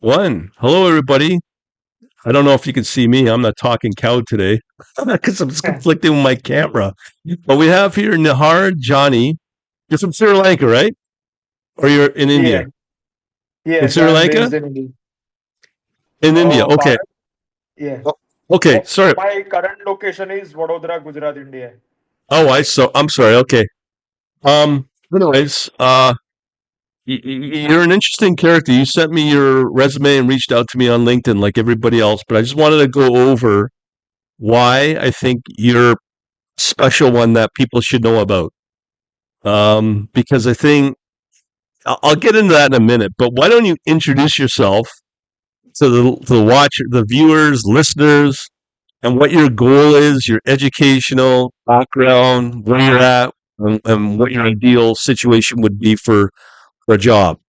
One. Hello, everybody. I don't know if you can see me. I'm not talking cow today because I'm conflicting with my camera. But we have here Nihar Johnny. You're from Sri Lanka, right? Or you're in Yeah, India? In yes, Sri I'm Lanka? based in India. In India. Okay. Pardon? Yeah. Okay. Oh, Sorry. my current location is Vadodara, Gujarat, India. Oh, I'm sorry. Okay. Anyways, you're an interesting character. You sent me your resume and reached out to me on LinkedIn like everybody else, but I just wanted to go over why I think you're a special one that people should know about. Because I think I'll get into that in a minute. But why don't you introduce yourself to the watcher, the viewers, listeners, and what your goal is, your educational background, where you're at, and what your ideal situation would be for a job.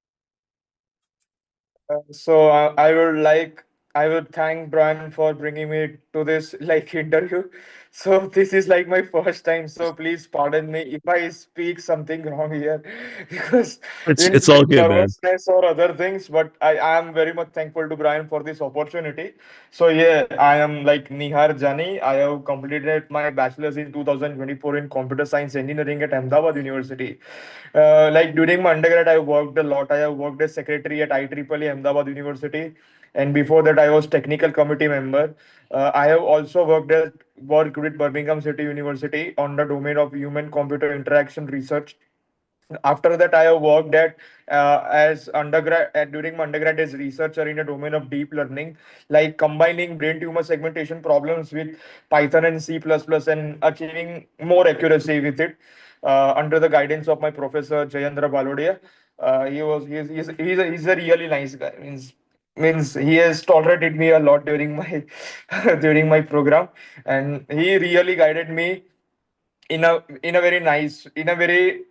I would thank Brian for bringing me to this interview. So this is like my first time. So please pardon me if I speak something wrong here, because It's with all good, man. nervousness or other things. But I am very much thankful to Brian for this opportunity. So yeah, I am like Nihar Jani. I have completed my bachelor's in 2024 in computer science engineering at Ahmedabad University. Like during my undergrad, I worked a lot. I have worked as secretary at IEEE Ahmedabad University, and before that, I was technical committee member. I have also worked with Birmingham City University on the domain of human-computer interaction research. After that, I have worked at as undergrad during my undergrad as researcher in the domain of deep learning, like combining brain tumor segmentation problems with Python and C++ and achieving more accuracy with it under the guidance of my professor Jayendra Balodia. He's a really nice guy. Means he has tolerated me a lot during my during my program, and he really guided me in a very nice, in a very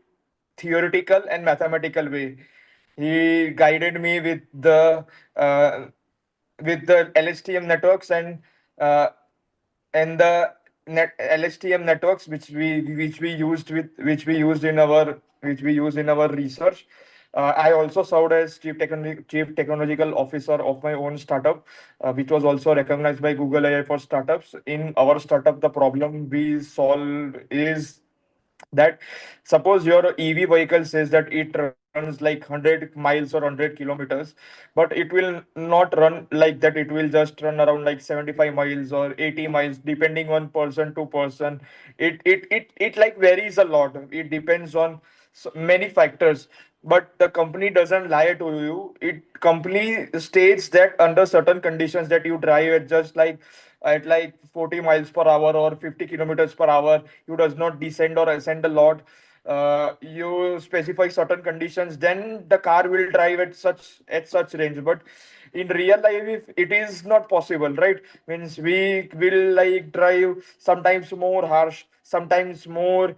theoretical and mathematical way. He guided me uh, with the LSTM networks uh, and the LSTM networks which we used in our research. I also served as chief technological officer of my own startup, which was also recognized by Google AI for startups. In our startup, the problem we solve is that suppose your EV vehicle says that it runs like 100 miles or 100 kilometers, but it will not run like that. It will just run around like 75 miles or 80 miles, depending on person to person. It like varies a lot. It depends on many factors. But the company doesn't lie to you. It company states that under certain conditions that you drive at like 40 miles per hour or 50 kilometers per hour, you does not descend or ascend a lot. You specify certain conditions, then the car will drive at such range. But in real life, if it is not possible, right? Means we will like drive sometimes more harsh, sometimes more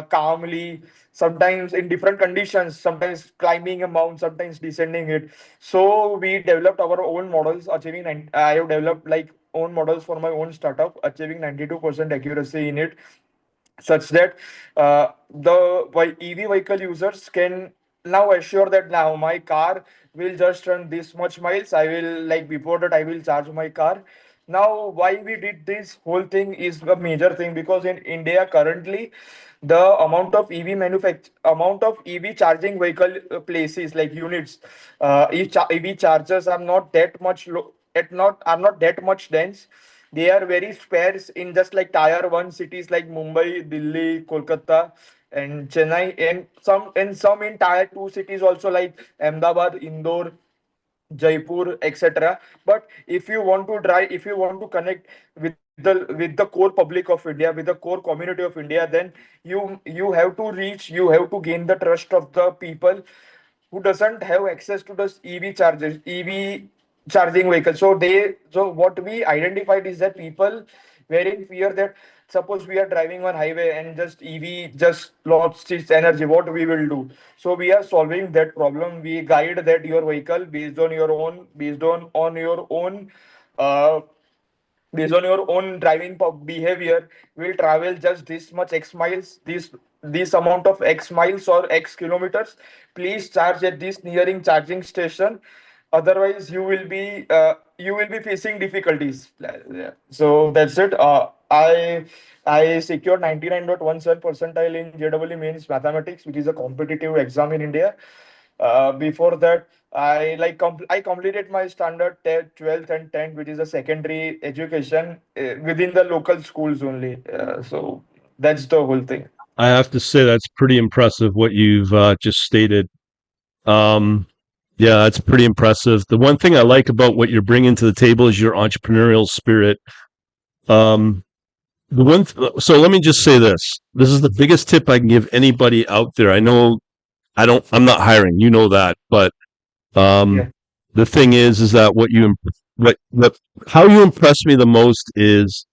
calmly, sometimes in different conditions, sometimes climbing a mountain, sometimes descending it. So we developed our own models, I have developed like own models for my own startup, achieving 92% accuracy in it, such that the EV vehicle users can now assure that now my car will just run this much miles. I will like before that I will charge my car. Now, why we did this whole thing is a major thing, because in India currently the amount of EV charging vehicle places like units, EV chargers are not that much are not that much dense. They are very sparse in just like tier one cities like Mumbai, Delhi, Kolkata, and Chennai, and some in tier two cities also like Ahmedabad, Indore, Jaipur, etc. But if you want to connect with the core public of India, with the core community of India, then you have to gain the trust of the people who doesn't have access to this EV charging vehicle. So what we identified is that people were in fear that suppose we are driving on highway and just EV just lost its energy, what we will do? So we are solving that problem. We guide that your vehicle based on your own uh, driving behavior will travel just this much x miles, this amount of x miles or x kilometers. Please charge at this nearing charging station otherwise you will be facing difficulties. Yeah. So that's it. I secured 99.17 percentile in JEE means mathematics, which is a competitive exam in India. Before that, I completed my standard 12th and 10th, which is a secondary education within the local schools only. So that's the whole thing. I have to say that's pretty impressive what you've just stated. Um, yeah, that's pretty impressive. The one thing I like about what you're bringing to the table is your entrepreneurial spirit. Um, so let me just say this. This is the biggest tip I can give anybody out there. I know I'm not hiring, you know that, but Yeah. um, the thing is that what how you impress me the most is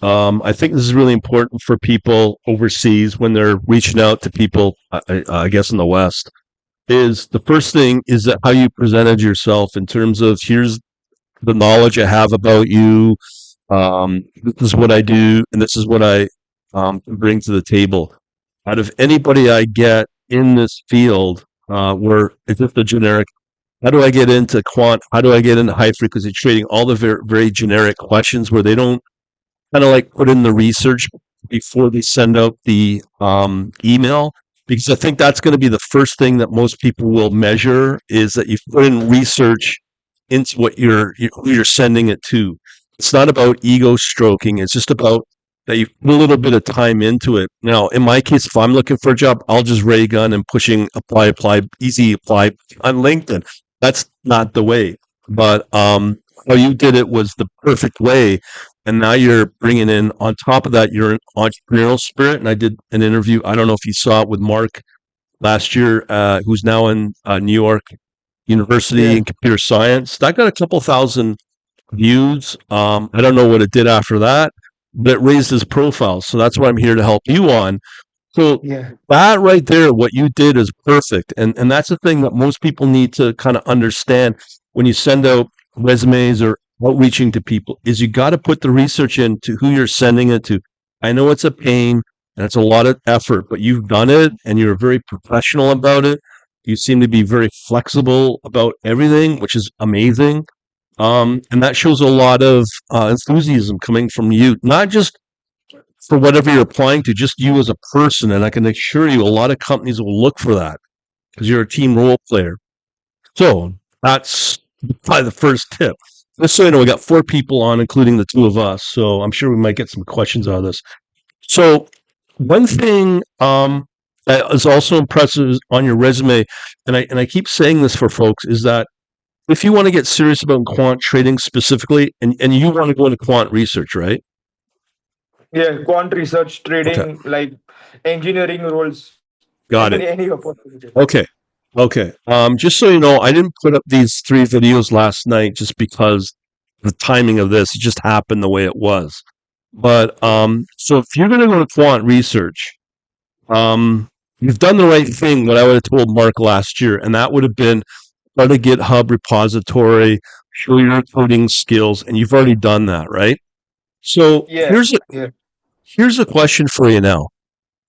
I think this is really important for people overseas when they're reaching out to people, I guess in the West, is the first thing is that how you presented yourself in terms of here's the knowledge I have about you. This is what I do, and this is what I bring to the table. Out of anybody I get in this field, where it's just a generic, how do I get into quant? How do I get into high frequency trading? All the very, very generic questions where they don't kind of like put in the research before they send out the email, because I think that's going to be the first thing that most people will measure is that you put in research into what who you're sending it to. It's not about ego stroking. It's just about that you put a little bit of time into it. Now, in my case, if I'm looking for a job, I'll just ray gun and pushing apply, easy apply on LinkedIn. That's not the way. But how you did it was the perfect way, and now you're bringing in on top of that your entrepreneurial spirit. And I did an interview, I don't know if you saw it, with Mark last year, who's now in New York University Yeah. in computer science. That got a couple thousand views. I don't know what it did after that, but it raised his profile, so that's what I'm here to help you on. So Yeah. that right there, what you did is perfect. And that's the thing that most people need to kind of understand when you send out resumes or outreaching to people is you got to put the research into who you're sending it to. I know it's a pain and it's a lot of effort, but you've done it and you're very professional about it. You seem to be very flexible about everything, which is amazing. And that shows a lot of enthusiasm coming from you, not just for whatever you're applying to, just you as a person. And I can assure you, a lot of companies will look for that because you're a team role player. So that's probably the first tip. Just so you know, we got 4 people on, including the 2 of us. So I'm sure we might get some questions out of this. So one thing that is also impressive on your resume, and I keep saying this for folks, is that if you want to get serious about quant trading specifically, and you want to go into quant research, right? Yeah, quant research, Okay, trading, like engineering roles, got it. any opportunity. Okay. Okay. Just so you know, I didn't put up these 3 videos last night just because the timing of this, it just happened the way it was. But Yeah. so if you're going to go to quant research, you've done the right thing. What I would have told Mark last year, and that would have been start a GitHub repository, show your coding skills, and you've already done that, right? So Yeah. Yeah. here's a question for you now.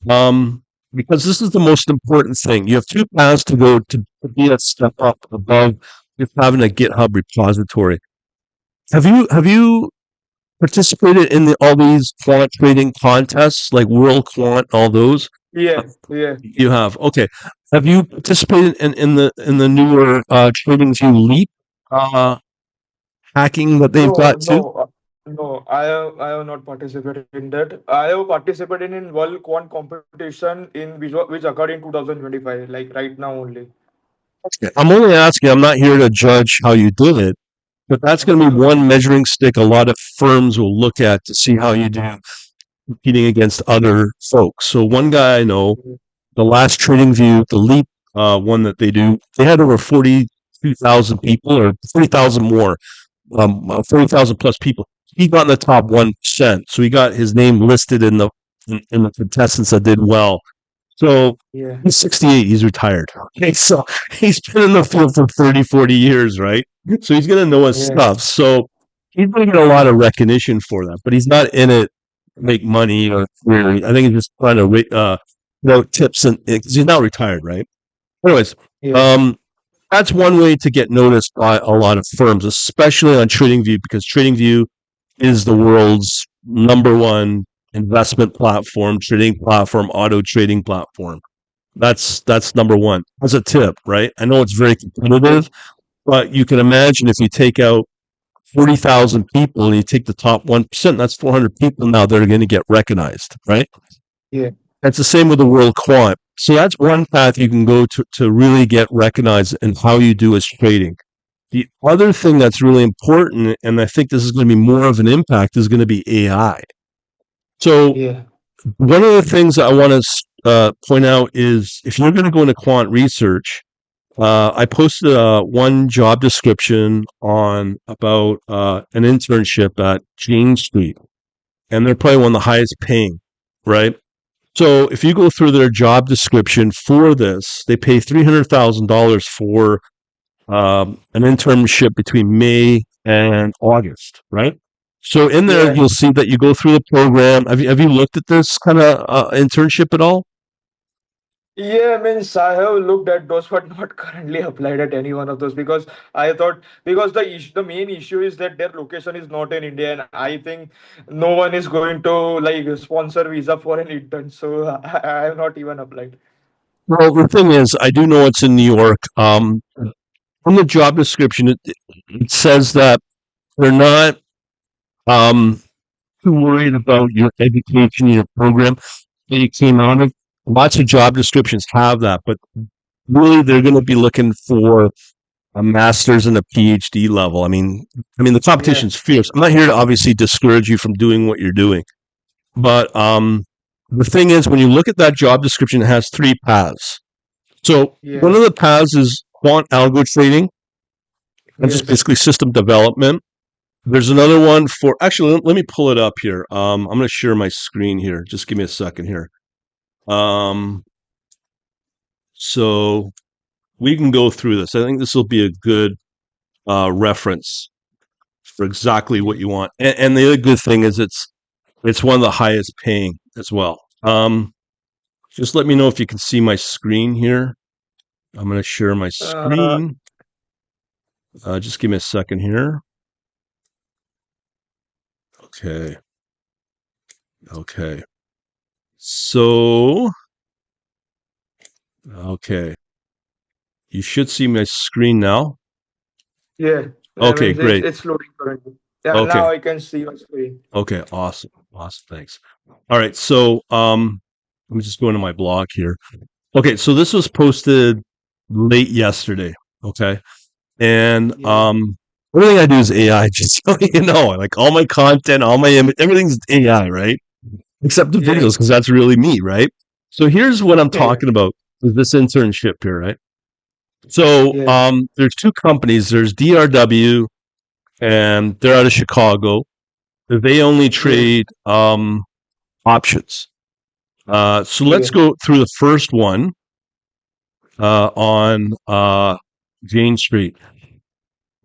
Um, because this is the most important thing. You have 2 paths to go to be a step up above just having a GitHub repository. Have you participated in all these quant trading contests like World Quant, all those? Uh, Yeah. Yeah. You have. Okay. Have you participated in the newer TradingView Leap uh, hacking that they've No, got too? no, no. I have not participated in that. I have participated in World Quant competition in which occurred in 2025, like right now only. Okay. I'm only asking. I'm not here to judge how you did it, but that's going to Okay. be Okay. one measuring stick a lot of firms will look at to see how you do competing against other folks. So one guy I know, the last Trading View, the Leap one that they do, they had over 42,000 people or 40,000 more, 40,000 plus people. He got in the top 1%. So he got his name listed in the contestants that did well. So Yeah. he's 68. He's retired. Okay. So he's been in the field for 30, 40 years, right? So he's going to know his Yeah. stuff. So he's going to get a lot of recognition for that, but he's not in it to make money or career. I think he's just trying to, tips and because he's now retired, right? Anyways, Yeah. um, that's one way to get noticed by a lot of firms, especially on TradingView, because TradingView is the world's number one investment platform, trading platform, auto trading platform. That's number one. As a tip, right? I know it's very Yeah, competitive, but you can imagine if you take out 40,000 people and you take the top 1%, that's 400 people now that are going to get recognized, right? yeah, That's the same with the World Quant. So that's one path you can go to really get recognized in how you do as trading. The other thing that's really important, and I think this is going to be more of an impact, is going to be AI. So yeah, one of the things that I want to point out is if you're going to go into quant research, I posted one job description on about an internship at Jane Street, and they're probably one of the highest paying, right? So if you go through their job description for this, they pay $300,000 for an internship between May and August, right? So in there, yeah. you'll see that you go through the program. Have you looked at this kind of internship at all? Yeah, means I have looked at those, but not currently applied at any one of those because I thought because the main issue is that their location is not in India, and I think no one is going to like sponsor visa for an intern, so I have not even applied. Well, the thing is, I do know it's in New York. On the job description, it says that they're not um, too worried about your education, your program that you came out of. Lots of job descriptions have that, but really they're going to be looking for a master's and a PhD level. I mean, the Yeah, competition's fierce. I'm not here to obviously discourage you from doing what you're doing, but the thing is, when you look at that job description, it has three paths. So one yeah, of the paths is quant algo trading, and just yes. basically system development. There's another one for actually. Let me pull it up here. I'm going to share my screen here. Just give me a second here. Um, so we can go through this. I think this will be a good reference for exactly what Yeah. you want. And the other good thing is it's one of the highest paying as well. Just let me know if you can see my screen here. I'm going to share my Uh, screen. Just give me a second here. Okay. Okay. So, okay. You should see my screen now. yeah. I Okay, mean, it's great. it's loading currently. Yeah, now Okay. I can see your screen. Okay, awesome. Awesome. Thanks. All right. So, let me just go into my blog here. Okay, so this was posted late yesterday. Okay. And Yeah, everything I do is AI, just so you know. Like all my content, all my image, everything's AI, right? Except the yeah, videos, because that's really me, right? So here's what I'm yeah, talking about with this internship here, right? So yeah, there's two companies. There's DRW, and they're out of Chicago. They only yeah, trade options. So let's yeah, go through the first one on Jane Street.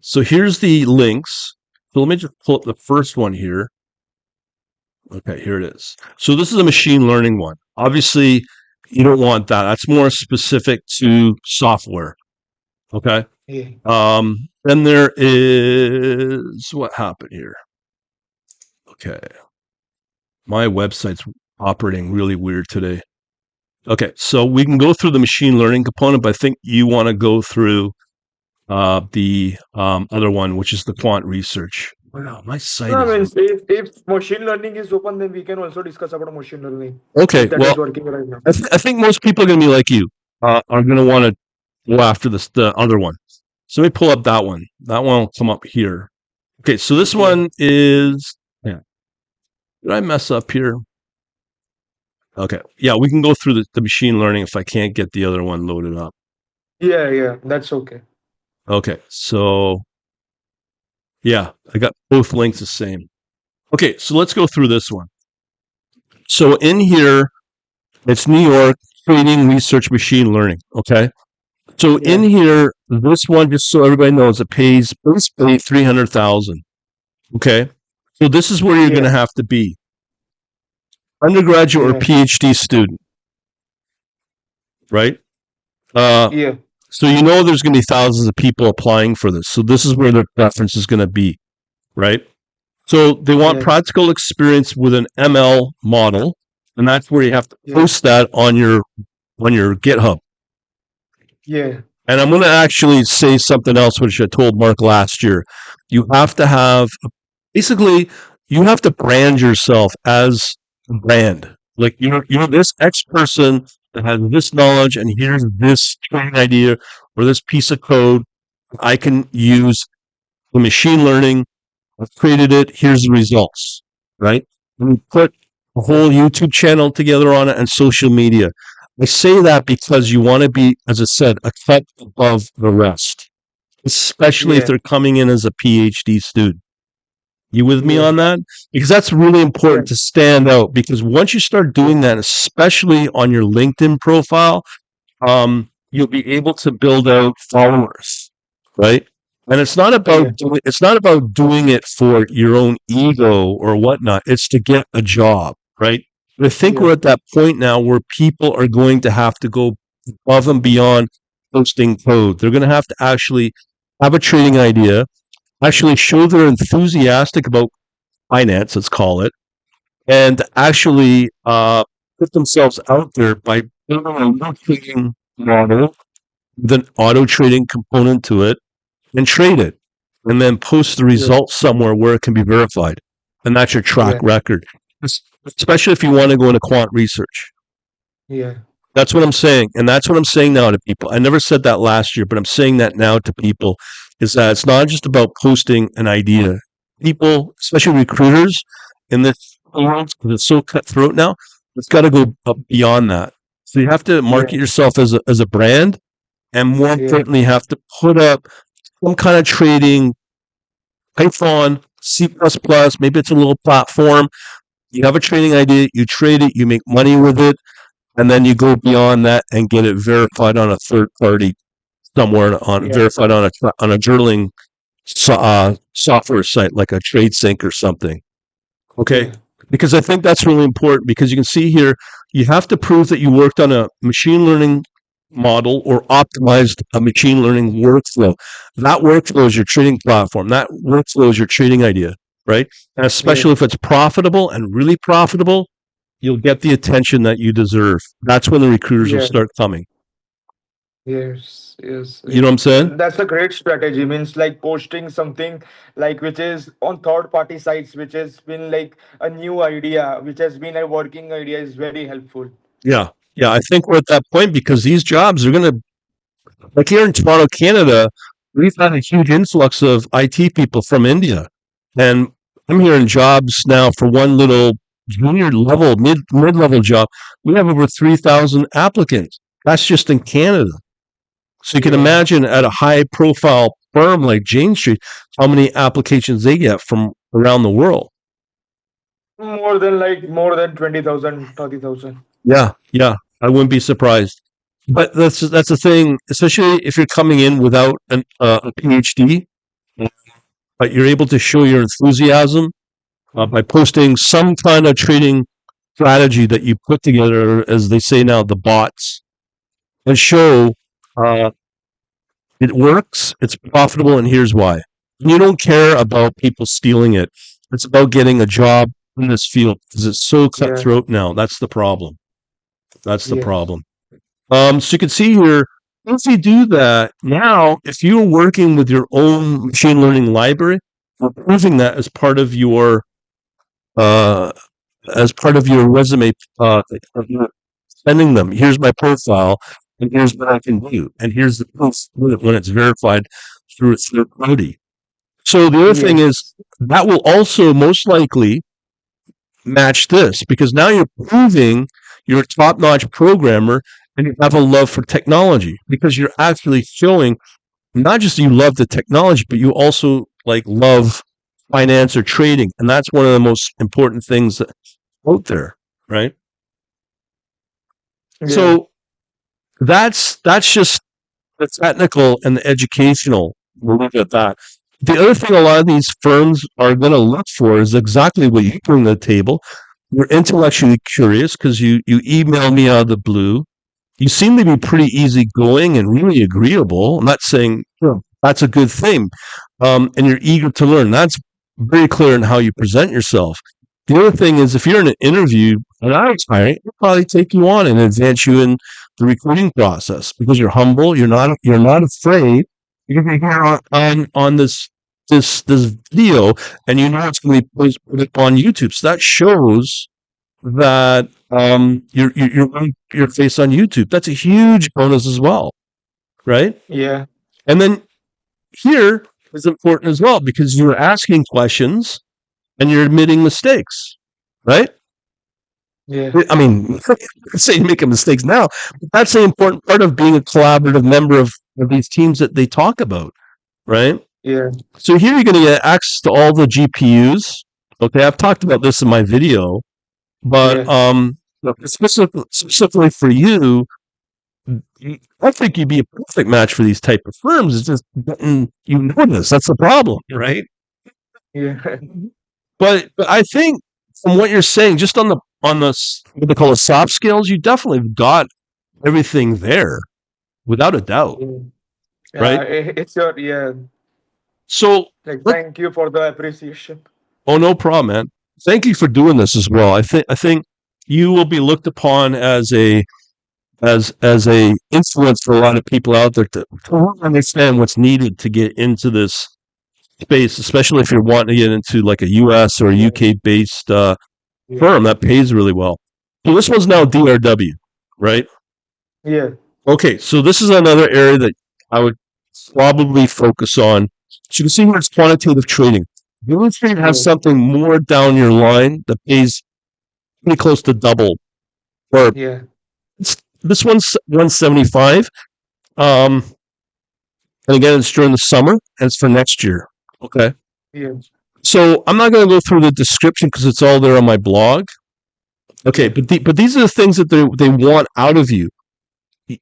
So here's the links. So let me just pull up the first one here. Okay, here it is. So this is a machine learning one. Obviously, you don't want that. That's more specific to software. Okay. yeah. Then there is what happened here. Okay. My website's operating really weird today. Okay, so we can go through the machine learning component, but I think you want to go through the other one, which is the quant research. Wow, my site No, I is mean, if machine learning is open, then we can also discuss about machine learning okay. if that Well, is working right now. I think most people are going to be like you, are going to want to go after the other one. So let me pull up that one. That one will come up here. Okay, so this Yeah, one is. Yeah, did I mess up here? Okay, yeah, we can go through the machine learning if I can't get the other one loaded up. yeah, yeah. That's okay. Okay, so yeah, I got both links the same. Okay, so let's go through this one. So in here, it's New York Trading Research Machine Learning. Okay. So in Yeah, here, this one, just so everybody knows, it pays basically 300,000. Okay. So this is where you're going to yeah, have to be undergraduate or yeah, PhD student, right? Uh, yeah, So you know there's going to be thousands of people applying for this. So this is where their preference is going to be, right? So they want Yeah. practical experience with an ML model, and that's where you have to Yeah. post that on your GitHub. Yeah. And I'm going to actually say something else, which I told Mark last year. You have to have basically you have to brand yourself as a brand. Like you're this X person that has this knowledge, and here's this training idea or this piece of code I can use the machine learning. I've created it. Here's the results, right? And we put a Yeah. whole YouTube channel together on it and social media. I say that because you want to be, as I said, a cut above the rest, especially if Yeah. they're coming in as a PhD student. You with me Yeah. on that? Because that's really Yeah. important to stand out. Because once you start Yeah. doing that, especially on your LinkedIn profile, you'll be able to build out followers, right? And Yeah. it's not about doing it for your own ego or whatnot. It's to get a job, right? But I think Yeah. we're at that point now where people are going to have to go above and beyond posting code. They're going to have to actually have a trading idea, actually show they're enthusiastic about finance, let's call it, and actually put themselves out there by building a little trading model with an auto trading component to it and trade it and then post the Yeah. results somewhere where it can be verified. And that's your track Yeah. record, especially if you want to go into quant research. Yeah. That's what I'm saying. And that's what I'm saying now to people. I never said that last year, but I'm saying that now to people is that it's not just about posting an idea. People, especially recruiters in this world, because it's so cutthroat now, it's got to go up beyond that. So you have to market Yeah. yourself as a brand and more Yeah. importantly, have to put up some kind of trading, Python, C++, maybe it's a little platform. You have a trading idea, you trade it, you make money with it, and then you go beyond that and get it verified on a third party somewhere on Yeah. verified on a journaling software site like a TradeSync or something. Okay, Yeah. because I think that's really important because you can see here you have to prove that you worked on a machine learning model or optimized a machine learning workflow. That workflow is your trading platform. That workflow is your trading idea, right? And Yeah. especially if it's profitable and really profitable, you'll get the attention that you deserve. That's when the recruiters will Yeah. start coming. Yes, yes, You know what I'm saying? that's a great strategy. Means like posting something like which is on third party sites, which has been like a new idea, which has been a working idea, is very helpful. Yeah. Yeah. I think we're at that point because these jobs are going to, like here in Toronto, Canada, we've had a huge influx of IT people from India. And I'm hearing jobs now for one little junior level, mid level job. We have over 3,000 applicants. That's just in Canada. So you can Yeah, imagine at a high profile firm like Jane Street, how many applications they get from around the world. more than 20,000, 30,000. Yeah, yeah, I wouldn't be surprised. But that's the thing, especially if you're coming in without a PhD, but you're able to show your enthusiasm by posting some kind of trading strategy that you put together, as they say now, the bots, and show uh, it works, it's profitable, and here's why. And you don't care about people stealing it. It's about getting a job in this field because it's so Yeah, cutthroat now. That's the problem. That's the yeah, problem. So you can see here, if you do that now, if you're working with your own machine learning library, we're proving that uh, as part of your resume, of your sending them. Here's my profile, and here's what I can do, and here's the proof when it's verified through a third party. So the other thing is yes, that will also most likely match this because now you're proving you're a top-notch programmer and you have a love for technology because you're actually showing not just you love the technology, but you also like love finance or trading, and that's one of the most important things out there, right? yeah, So that's just the technical and the educational. We'll leave it at that. The other thing a lot of these firms are going to look for is exactly what you bring to the table. You're intellectually curious because you email me out of the blue. You seem to be pretty easygoing and really agreeable. I'm not saying that's a good thing. And you're eager to learn. That's very clear in how you present yourself. The other thing is, if you're in an interview, and I was hiring, they'll probably take you on and advance you in the recruiting process because you're humble. You're not afraid. You're going to hear on this video, and you know it's going to be put on YouTube. So that shows that you're on your face on YouTube. That's a huge bonus as well, right? Yeah. And then here is important as well because you're asking questions and you're admitting mistakes, right? Yeah. I mean, say you're making mistakes now, but that's the important part of being a collaborative member of these teams that they talk about, right? Yeah. So here you're going to get access to all the GPUs. Okay, I've talked about this in my video, but Yeah. specifically for you, I think you'd be a perfect match for these type of firms. It's just getting you notice. That's the problem, right? Yeah. But I think from what you're saying, just on the what they call the soft skills, you definitely got everything there without a doubt, Yeah. Yeah. right? It's your, yeah. So Like, let thank you for the appreciation. oh no problem, man. Thank you for doing this as well. I think you will be looked upon as a influence for a lot of people out there to understand what's needed to get into this space, especially if you're wanting to get into like a US or a Yeah. UK based Yeah. firm that pays really well. So this one's now DRW, right? Yeah. Okay, so this is another area that I would probably focus on. So you can see here it's quantitative trading. Real estate has Yeah. something more down your line that pays pretty close to double. Or Yeah. this one's 175. Um, and again, it's during the summer and it's for next year. Okay. Yeah. So I'm not going to go through the description because it's all there on my blog. Okay, Yeah. but these are the things that they want out of you. I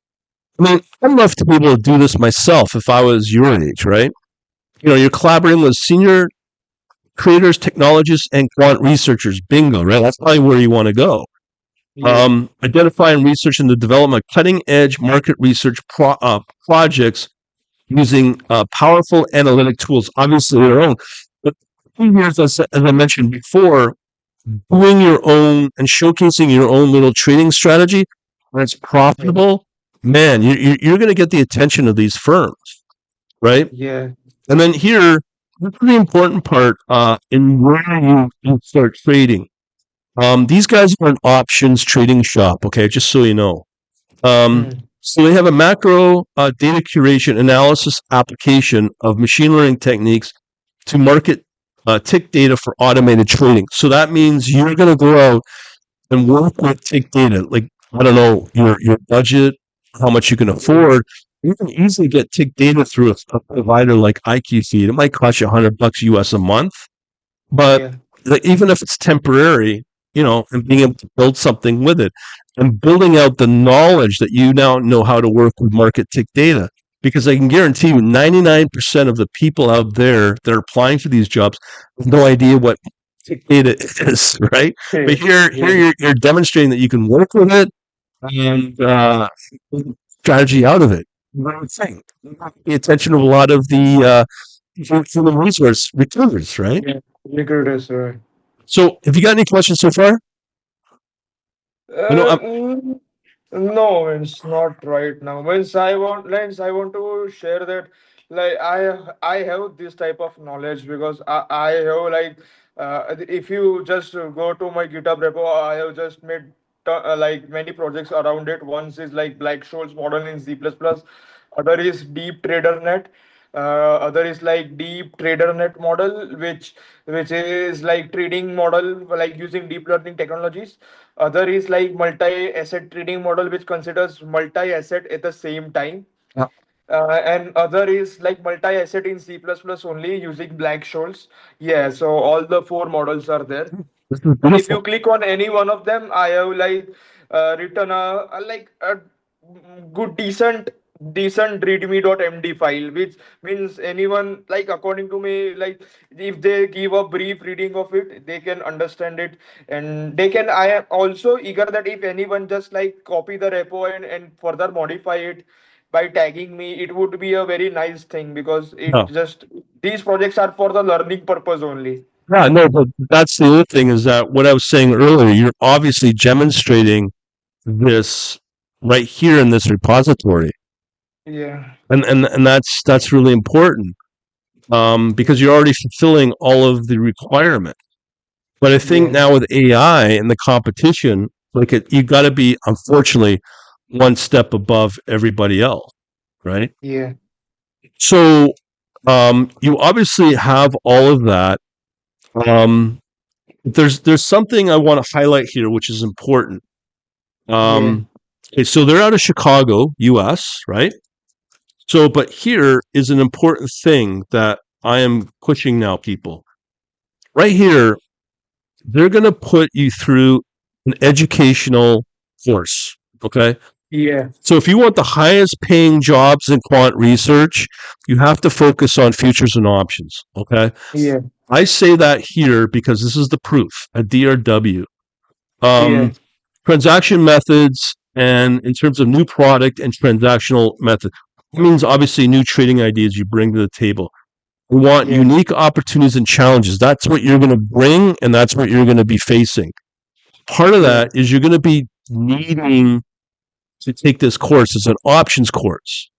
mean, I'd love to be able to do this myself if I was your age, right? You're collaborating with senior creators, technologists, and quant researchers. Bingo, right? That's probably where you want to go. Yeah. Identify and research and the development of cutting edge market research projects using powerful analytic tools, obviously their own. But here's, as I mentioned before, doing your own and showcasing your own little trading strategy when it's Yeah. profitable, man, you're going to get the attention of these firms, right? Yeah. And then here, the pretty important part in where you start trading. These guys are an options trading shop, okay, just so you know. Mm. So they have a macro data curation analysis application of machine learning techniques to market tick data for automated trading. So that means you're going to go out and work with tick data. Like, I don't know, your budget, how much you can Yeah. afford. You can easily get tick data through a provider like IQ Feed. It might cost you $100 US a month, but Yeah. like, even if it's temporary, and being able to build something with it and building out the knowledge that you now know how to work with market tick data. Because I can guarantee you 99% of the people out there that are applying for these jobs have no idea what tick data is, right? But here Yeah. you're demonstrating that you can work with it and strategy out of it. One thing, pay attention to a lot of the human resource recruiters, right? Yeah. Recruiters, right? So, have you got any questions so far? I know. Mm, no, it's not right now. I want to share that, like, I have this type of knowledge because I have, like, if you just go to my GitHub repo, I have just made like many projects around it. One is like Black-Scholes model in C++. Other is Deep Trader Net. Other is like Deep Trader Net model, which is like trading model like using deep learning technologies. Other is like multi-asset trading model, which considers multi-asset at the same time. Yeah. And other is like multi-asset in C++ only using Black-Scholes. Yeah, so all the four models are there. This is And if you beautiful. click on any one of them, I have like written a like a good decent decent readme.md file, which means anyone, like according to me, like if they give a brief reading of it, they can understand it. And they can, I am also eager that if anyone just like copy the repo and further modify it by tagging me, it would be a very nice thing, because it Yeah. just, these projects are for the learning purpose only. Yeah, no, but that's the other thing is that what I was saying earlier, you're obviously demonstrating this right here in this repository. Yeah. And that's really important because you're already fulfilling all of the requirements. But I think Yeah. now with AI and the competition, like you got to be unfortunately one step above everybody else, right? Yeah. So you obviously have all of that. Um, there's something I want to highlight here, which is important. Yeah. Um, okay, so they're out of Chicago, U.S., right? So, but here is an important thing that I am pushing now, people. Right here, they're going to put you through an educational course. Okay. Yeah. So if you want the highest paying jobs in quant research, you have to focus on futures and options. Okay. Yeah. I say that here because this is the proof at DRW. Yeah. Um, transaction methods and in terms of new product and transactional method. It means obviously new trading ideas you bring to the table. We want Yeah. unique opportunities and challenges. That's what you're going to bring, and that's what you're going to be facing. Part of Yeah. that is you're going to be needing to take this course. It's an options course.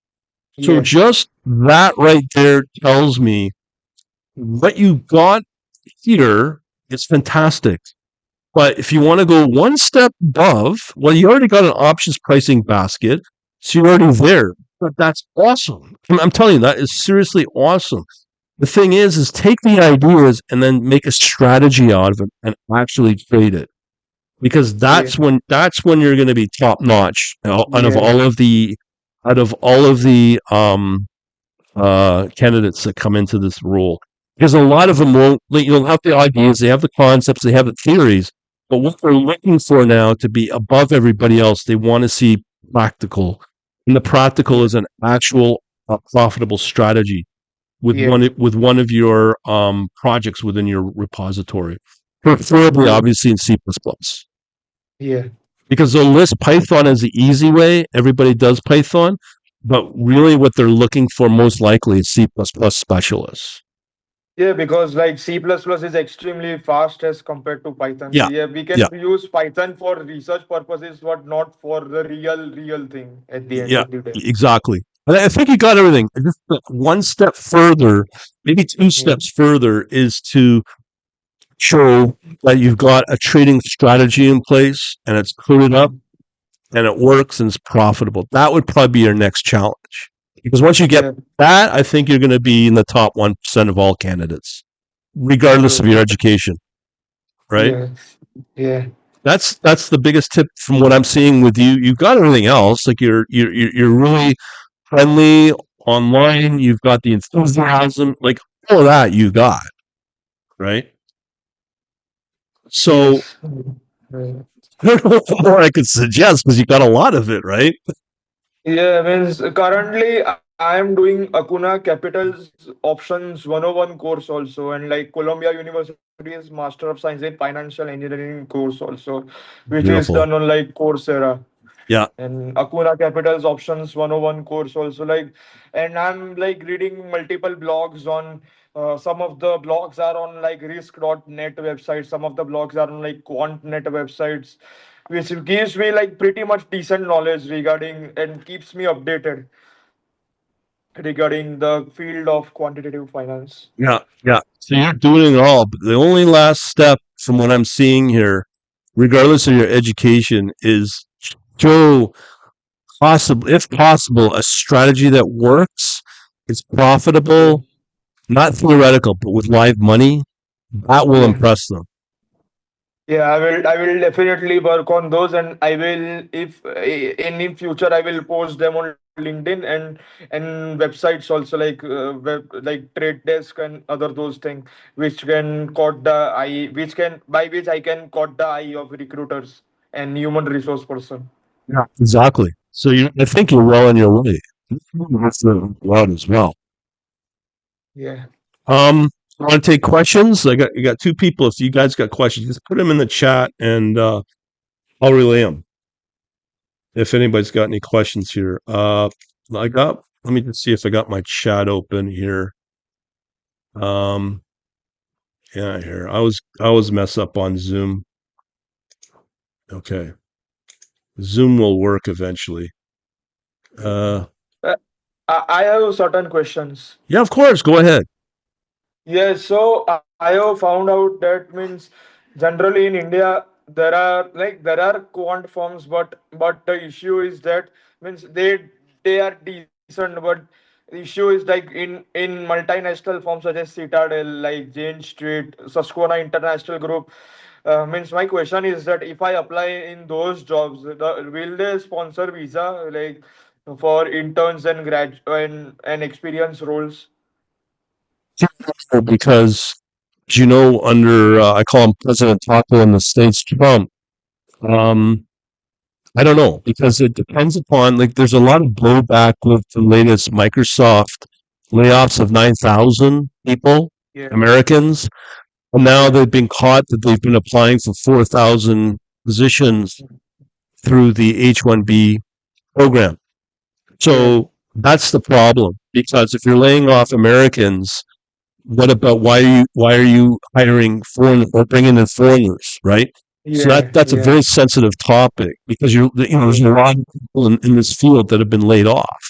So Yeah. just that right there tells me what you got here is fantastic. But if you want to go one step above, well, you already got an options pricing basket, so you're already there. But that's awesome. I'm telling you, that is seriously awesome. The thing is take the ideas and then make a strategy out of it and actually trade it because Yeah. that's when you're going to be top notch out of Yeah. all of the out of all of the candidates that come into this role. Because a lot of them won't, you'll have the ideas, they have the concepts, they have the theories, but what they're looking for now to be above everybody else, they want to see practical. And the practical Yeah. is an actual profitable strategy Yeah. with one of your projects within your repository, preferably Yeah. obviously in C++, plus plus. Yeah. Because they'll list Python as the easy way. Everybody does Python, but really what they're looking for most likely is C++ plus plus specialists. Yeah, because like C++ is extremely fast as compared to Python. Yeah, Yeah, we yeah, can use Python for research purposes, but not for the real thing at the end yeah, of the day. exactly. And I think you got everything. Just one step further, maybe two Yeah. steps further, is to show that you've got a trading strategy in place and it's coded up Mhm. and it works and it's profitable. That would probably be your next challenge. Because once you get Yeah. that, I think you're going to be in the top 1% of all candidates, regardless of your Okay. education, right? Yeah. Yeah. That's the biggest tip from what I'm seeing with you. You've got everything else. Like you're really friendly online. You've got the enthusiasm, like all of that you got, right? So Yes. Yeah. I don't know what more I could suggest because you got a lot of it, right? Yeah, means currently I am doing Acuna Capital's Options 101 course also, and like Columbia University's Master of Science in Financial Engineering course also, which is done Beautiful. on like Coursera. Yeah, And Acuna Capital's Options 101 course also, like, and I'm like reading multiple blogs on some of the blogs are on like risk.net websites, some of the blogs are on like quantnet websites, which gives me like pretty much decent knowledge regarding and keeps me updated regarding the field of quantitative finance. yeah, yeah. So you're doing it all. But the only last step from what I'm seeing here, regardless of your education, is show possible, if possible, a strategy that works, it's Yeah. profitable, not theoretical, but with live money. That will Yeah. impress them. Yeah, I will definitely work on those, and I will, if in future I will post them on LinkedIn and websites also, like like Trade Desk and other those things, which can caught the eye, which can, by which I can caught the eye of recruiters and human resource person. Yeah, exactly. So I think you're well on your way. That's loud as well. Yeah. I want to take questions. You got two people. If you guys got questions, just put them in the chat, and I'll relay them. If anybody's got any questions here, I got. Let me just see if I got my chat open here. Um, yeah, here I was mess up on Zoom. Okay, Zoom will work eventually. Uh, Uh, I have certain questions. yeah, of course. Go ahead. Yes, so I have found out that means generally in India there are quant firms, but the issue is that means they are decent, but the issue is like in multinational firms such as Citadel, like Jane Street, Susquehanna International Group. Means my question is that if I apply in those jobs, will they sponsor visa like for interns and and experience roles? Because you know, under I call him President Taco in the states, Trump. Um, I don't know because it depends upon like there's a lot of blowback with the latest Microsoft layoffs of 9,000 people, Yeah, Americans, and now yeah, they've been caught that they've been applying for 4,000 positions through the H-1B program. yeah. So that's the problem because if you're laying off Americans, what about why are you hiring foreign or bringing in foreigners, right? So Yeah, that's a yeah, very sensitive topic because there's a lot of people in this field that have been laid off.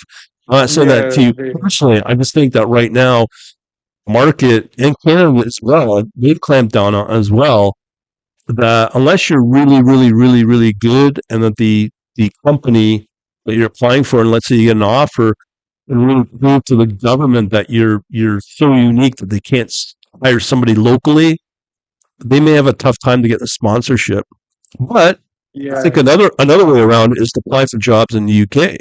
I'm not saying that to yeah, you personally. I just think that right now, market in Canada as well, they've clamped down on as well that unless you're really, really, really, really good, and that the company that you're applying for, and let's say you get an offer, and really prove to the government that you're so unique that they can't hire somebody locally, they may have a tough time to get the sponsorship. But I think yeah, another way around is to apply for jobs in the UK.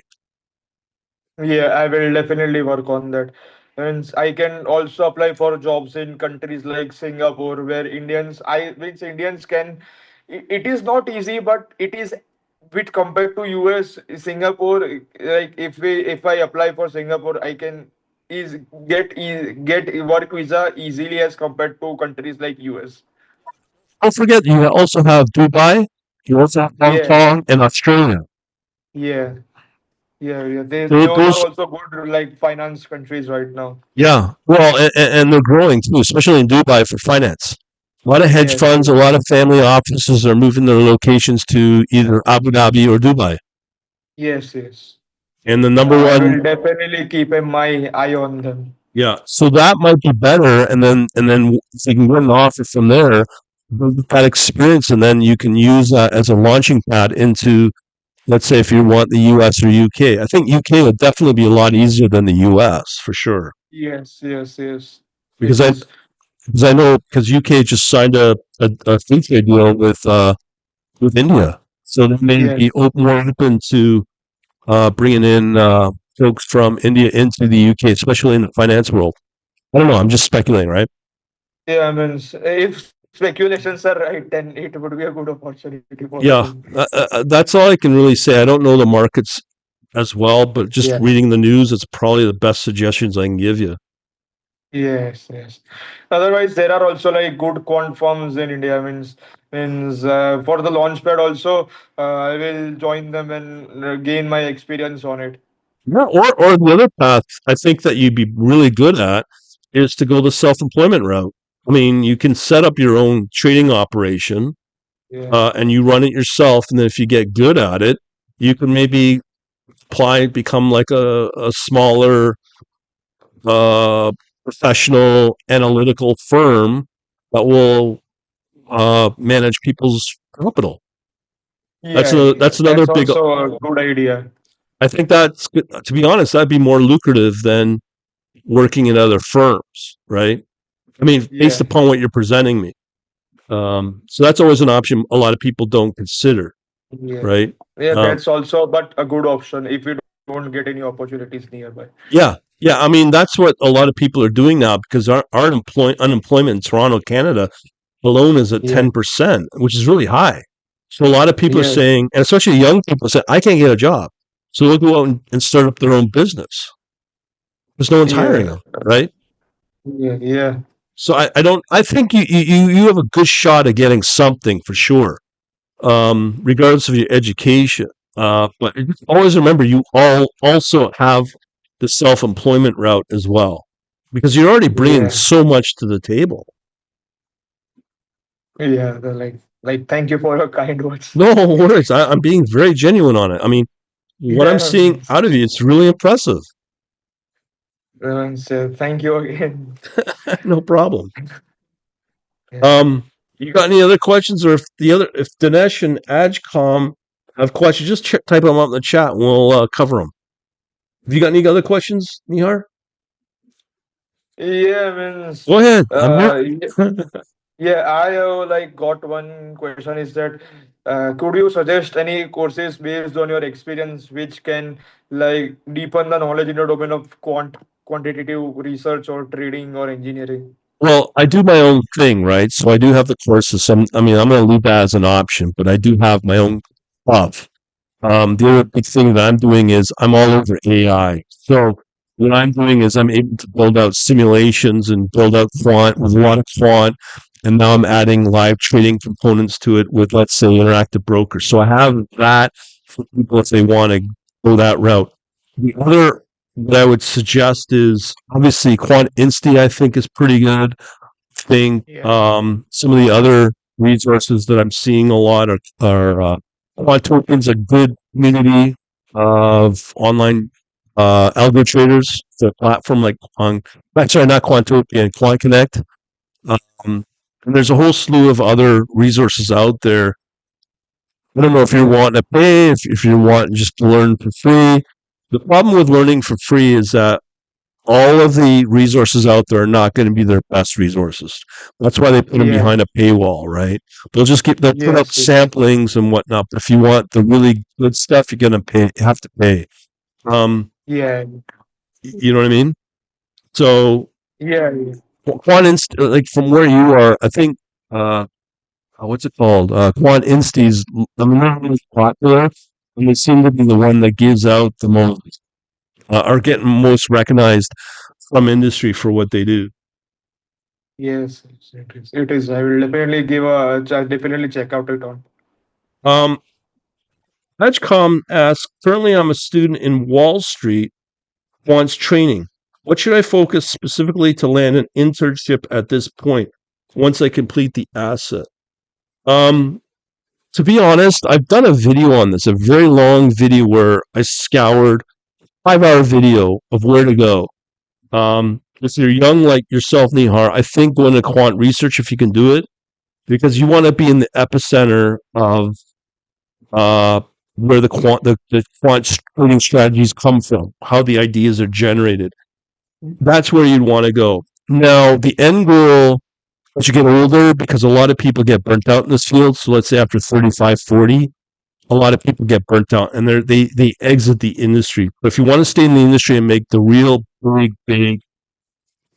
yeah. I will definitely work on that. And I can also apply for jobs in countries like Singapore, where Indians can. It is not easy, but it is with compared to US, Singapore. Like if I apply for Singapore, I can is get work visa easily as compared to countries like US. Don't forget, you also have Dubai, you also have Hong Yeah, Kong, and Australia. yeah. Yeah, yeah. Those are Those, also good like finance countries right now. yeah, well, and they're growing too, especially in Dubai for finance. A lot of hedge Yes, funds, a lot of family offices are moving their locations to either Abu Dhabi or Dubai. yes, yes. And the number I one, will definitely keep my eye on them. yeah, so that might be better. And then if you can get an offer from there, build that experience, and then you can use that as a launching pad into, let's say, if you want the US or UK. I think UK would definitely be a lot easier than the US for sure. Yes, yes, yes. Because It I is. because I know because UK just signed a free trade deal with India, so they may Yes, be more open to bringing in folks from India into the UK, especially in the finance world. I don't know. I'm just speculating, right? yeah. I mean, if speculations are right, then it would be a good opportunity for Yeah, them. that's all I can really say. I don't know the markets as well, but just Yeah. reading the news, it's probably the best suggestions I can give you. Yes, yes. Otherwise, there are also like good quant firms in India. Means for the launchpad also, I will join them and gain my experience on it. Yeah, or the other path I think that you'd be really good at is to go the self-employment route. I mean, you can set up your own trading operation, Yeah. and you run it yourself, and then if you get good at it, you can maybe become like a smaller professional analytical firm that will manage people's capital. Yeah, yeah. That's another That's big. also a good idea. I think that's to be honest, that'd be more lucrative than working in other firms, right? I mean, based Yeah, upon what you're presenting me. So that's always an option a lot of people don't consider, yeah. right? Yeah, Um, that's also but a good option if you don't get any opportunities nearby. yeah, yeah. I mean, that's what a lot of people are doing now because our unemployment in Toronto, Canada, alone is at Yeah. 10%, which is really high. So a lot of people are Yes. saying, and especially young people say, I can't get a job. So they'll go out and start up their own business because no one's hiring Yeah. them, right? Yeah. Yeah. So I don't. I think you have a good shot at getting something for sure, regardless of your education. But always remember, you all also have the self employment route as well, because you're already bringing Yeah. so much to the table. Yeah. Thank you for your kind words. No worries. I'm being very genuine on it. I mean, what I'm Yeah. seeing out of you, it's really impressive. So thank you again. No problem. Yeah. You got any other questions, or if Dinesh and Ajcom have questions, just type them up in the chat, and we'll cover them. Have you got any other questions, Nihar? Yeah, means Go ahead. I'm here. yeah, yeah, I have like got one question is that could you suggest any courses based on your experience which can like deepen the knowledge in the domain of quantitative research or trading or engineering? Well, I do my own thing, right? So I do have the courses. I mean, I'm going to leave that as an option, but I do have my own stuff. The other big thing that I'm doing is I'm all over AI. So what I'm doing is I'm able to build out simulations and build out quant with a lot of quant. And now I'm adding live trading components to it with, let's say, interactive brokers. So I have that for people if they want to go that route. The other what I would suggest is obviously Quant Insti, I think, is pretty good thing. Yeah, Some of the other resources that I'm seeing a lot are Quantopian's a good community of online algo traders. It's a platform like sorry, not Quantopian, Quant Connect. Um, and there's a whole slew of other resources out there. I don't know if you're yeah, wanting to pay, if you're wanting just to learn for free. The problem with learning for free is that all of the resources out there are not going to be their best resources. That's why they put them yeah, behind a paywall, right? They'll put up yes, yes, samplings and whatnot. But if you want the really good stuff, you're going to pay. You have to pay. Um, yeah, you know what I mean? So yeah, yeah, Quant Inst, like from where you are, I think what's it called? Quant Insti's the most popular, and they seem to be the one that gives out the most, are getting most recognized from industry for what they do. yes, yes, it is. It is. I will definitely give a definitely check out it on. Um, Edgecom asks, currently I'm a student in Wall Street, wants training. What should I focus specifically to land an internship at this point once I complete the asset? Um, to be honest, I've done a video on this, a very long video where I scoured 5 hour video of where to go. If you're young like yourself, Nihar, I think go into quant research if you can do it, because you want to be in the epicenter of uh, where the quant trading strategies come from, how the ideas are generated. That's where you'd want to go. Now, the end goal as you get older, because a lot of people get burnt out in this field. So let's say after 35, 40, a lot of people get burnt out and they exit the industry. But if you want to stay in the industry and make the real big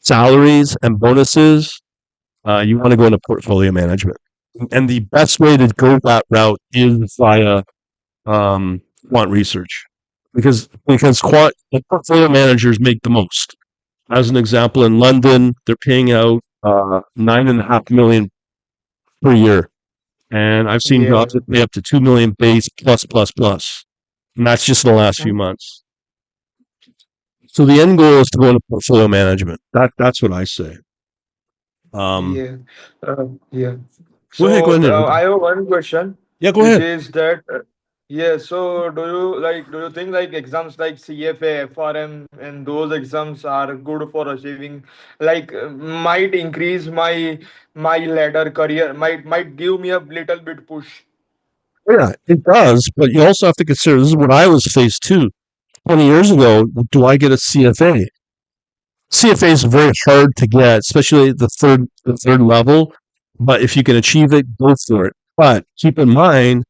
salaries and bonuses, you want to go into portfolio management. And the best way to go that route is via quant research, because quant portfolio managers make the most. As an example, in London, they're paying out 9.5 million per year, and I've seen Yeah, jobs that pay up to 2 million base plus plus plus, and that's just in the last few months. So the end goal is to go into portfolio management. That's what I say. Um, yeah, yeah. go So ahead. I have one question, Yeah, go which ahead. is that yeah. So do you think like exams like CFA, FRM, and those exams are good for achieving like might increase my ladder career, might give me a little bit push. Yeah, it does, but you also have to consider this is what I was faced too. 20 years ago, do I get a CFA? CFA is very hard to get, especially at the third level. But if you can achieve it, go for it. But keep in mind,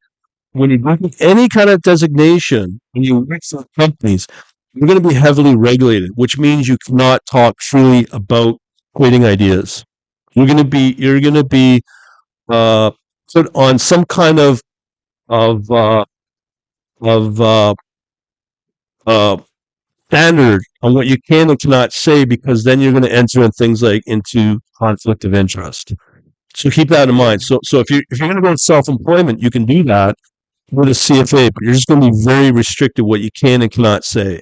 when you get any kind of designation, when you work for companies, you're going to be heavily regulated, which means you cannot talk freely about creating ideas. You're going to be uh, put on some kind of of uh, of uh, standard on what you can and cannot say, because then you're going to enter in things like into conflict of interest. So keep that in Yeah. mind. So if you're going to go self employment, you can do that with a CFA, but you're just going to be very restricted what you can and cannot say.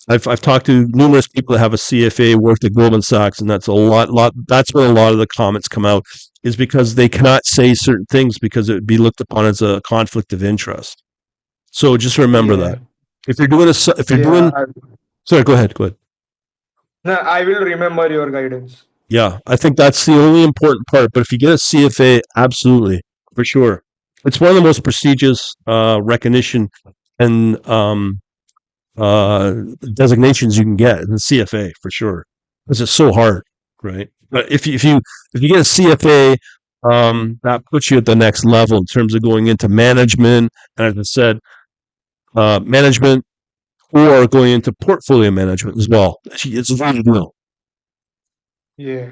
I've talked to numerous people that have a CFA, worked at Goldman Sachs, and that's a lot. That's where a lot of the comments come out, is because they cannot say certain things because it would be looked upon as a conflict of interest. So just remember Yeah. that. If you're doing if you're Yeah. doing, sorry, go ahead, go ahead. No, I will remember your guidance. Yeah, I think that's the only important part. But if you get a CFA, absolutely, for sure, it's one of the most prestigious recognition and uh, designations you can get in the CFA for sure, because it's so hard, right? But if you get a CFA, that puts you at the next level in terms of going into management, and as I said, management, or going into portfolio management as well. It's a very deal. Yeah.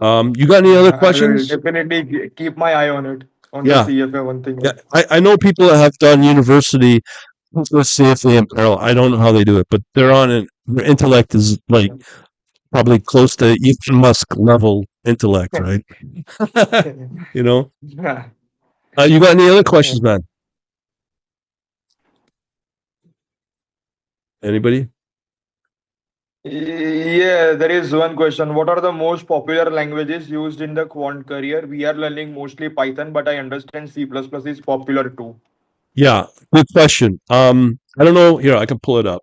You got any other I will questions? definitely keep my eye on it, on the Yeah, CFA one yeah. thing. I know people that have done university with CFA in parallel. I don't know how they do it, but they're on it. Their intellect is like probably close to Elon Musk level intellect, right? You know. You got any other questions, man? Anybody? Yeah, there is one question. What are the most popular languages used in the quant career? We are learning mostly Python, but I understand C++ is popular too. Yeah, good question. I don't know. Here, I can pull it up.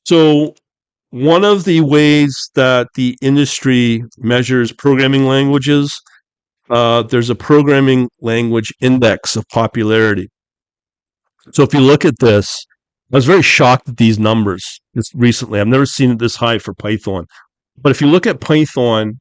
So one of the ways that the industry measures programming languages, there's a programming language index of popularity. So if you look at this, I was very shocked at these numbers just recently. I've never seen it this high for Python. But if you look at Python,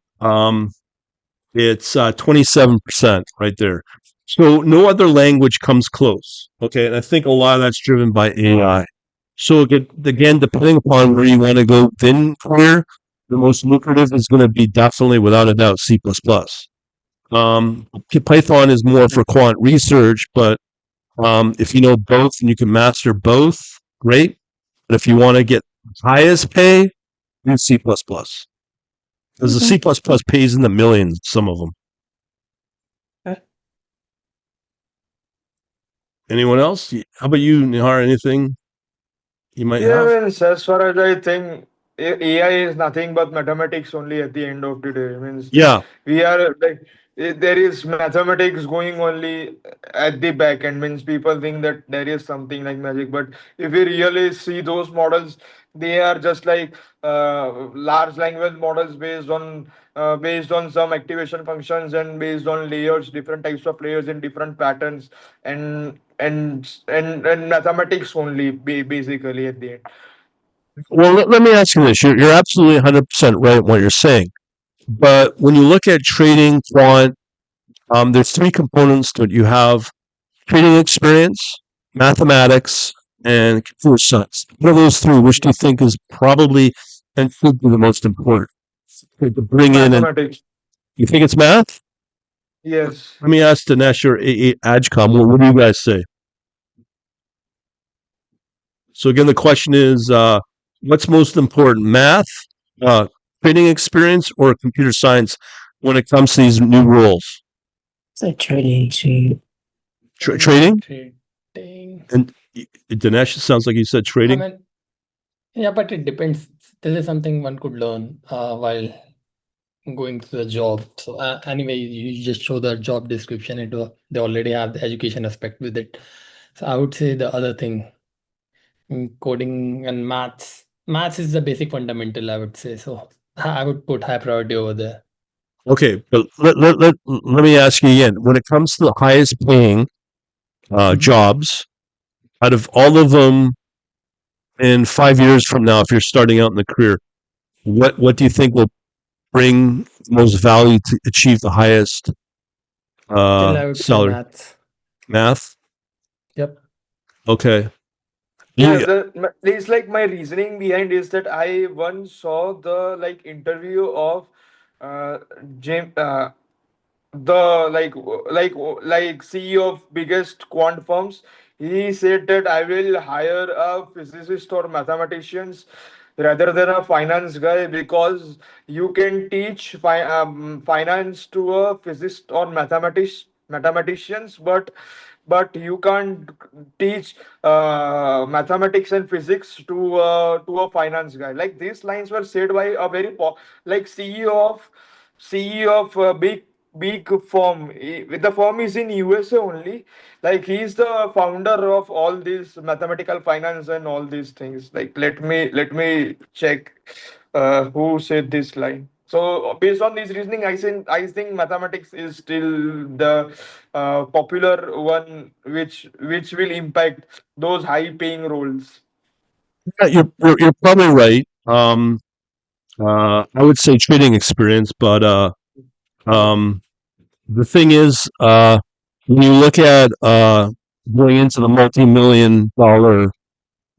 it's 27% right there. So no other language comes close. Okay. And I think a lot of that's driven by AI. So again, depending upon where you want to go within career, the most lucrative is going to be definitely, without a doubt, C++. Python is more for quant research, but if you know both and you can master both, great. But if you want to get highest pay, use C++. Because the C++ pays in the millions, some of them. Anyone else? How about you, Nihar? Anything you might Yeah, have? means as far as I think, AI is nothing but mathematics only at the end of the day. Means Yeah. we are like there is mathematics going only at the back end. Means people think that there is something like magic, but if we really see those models, they are just like large language models based on some activation functions and based on layers, different types of layers in different patterns, and mathematics only basically at the end. Well, let me ask you this. You're absolutely 100% right in what you're saying. But when you look at trading, quant, there's three components to it. You have trading experience, mathematics, and computer science. What of those three, which do you think is probably and should be the most important to bring in? And Mathematics. you think it's math? Yes. Let me ask Dinesh or Ajcom. What do you guys say? So again, the question is, what's most important, math, uh, trading experience, or computer science when it comes to these new roles? So trading, trade. Trading? Trading. And Dinesh, it sounds like you said I trading. mean, yeah, but it depends. This is something one could learn while going to the job. So anyway, you just show the job description. They already have the education aspect with it. So I would say the other thing, coding and maths. Maths is the basic fundamental, I would say. So I would put high priority over there. Okay, but let me ask you again. When it comes to the highest paying Mhm. jobs, out of all of them in 5 years from now, if you're starting out in the career, what do you think will bring most value to achieve the highest Still, I would say salary? maths. Math? Yep. Okay. Yeah, You, it's like my reasoning behind is that I once saw the like interview of uh James the like CEO of biggest quant firms. He said that I will hire a physicist or mathematicians rather than a finance guy, because you can teach finance to a physicist or mathematicians, but you can't teach mathematics and physics to a finance guy. Like, these lines were said by a very like CEO of a big firm. The firm is in USA only. Like, he's the founder of all these mathematical finance and all these things. Like, let me check who said this line. So based on this reasoning, I think mathematics is still the popular one, which will impact those high paying roles. Yeah, you're probably right. I would say trading experience, but Yeah, um, the thing is, when you look at going into the multi-million dollar,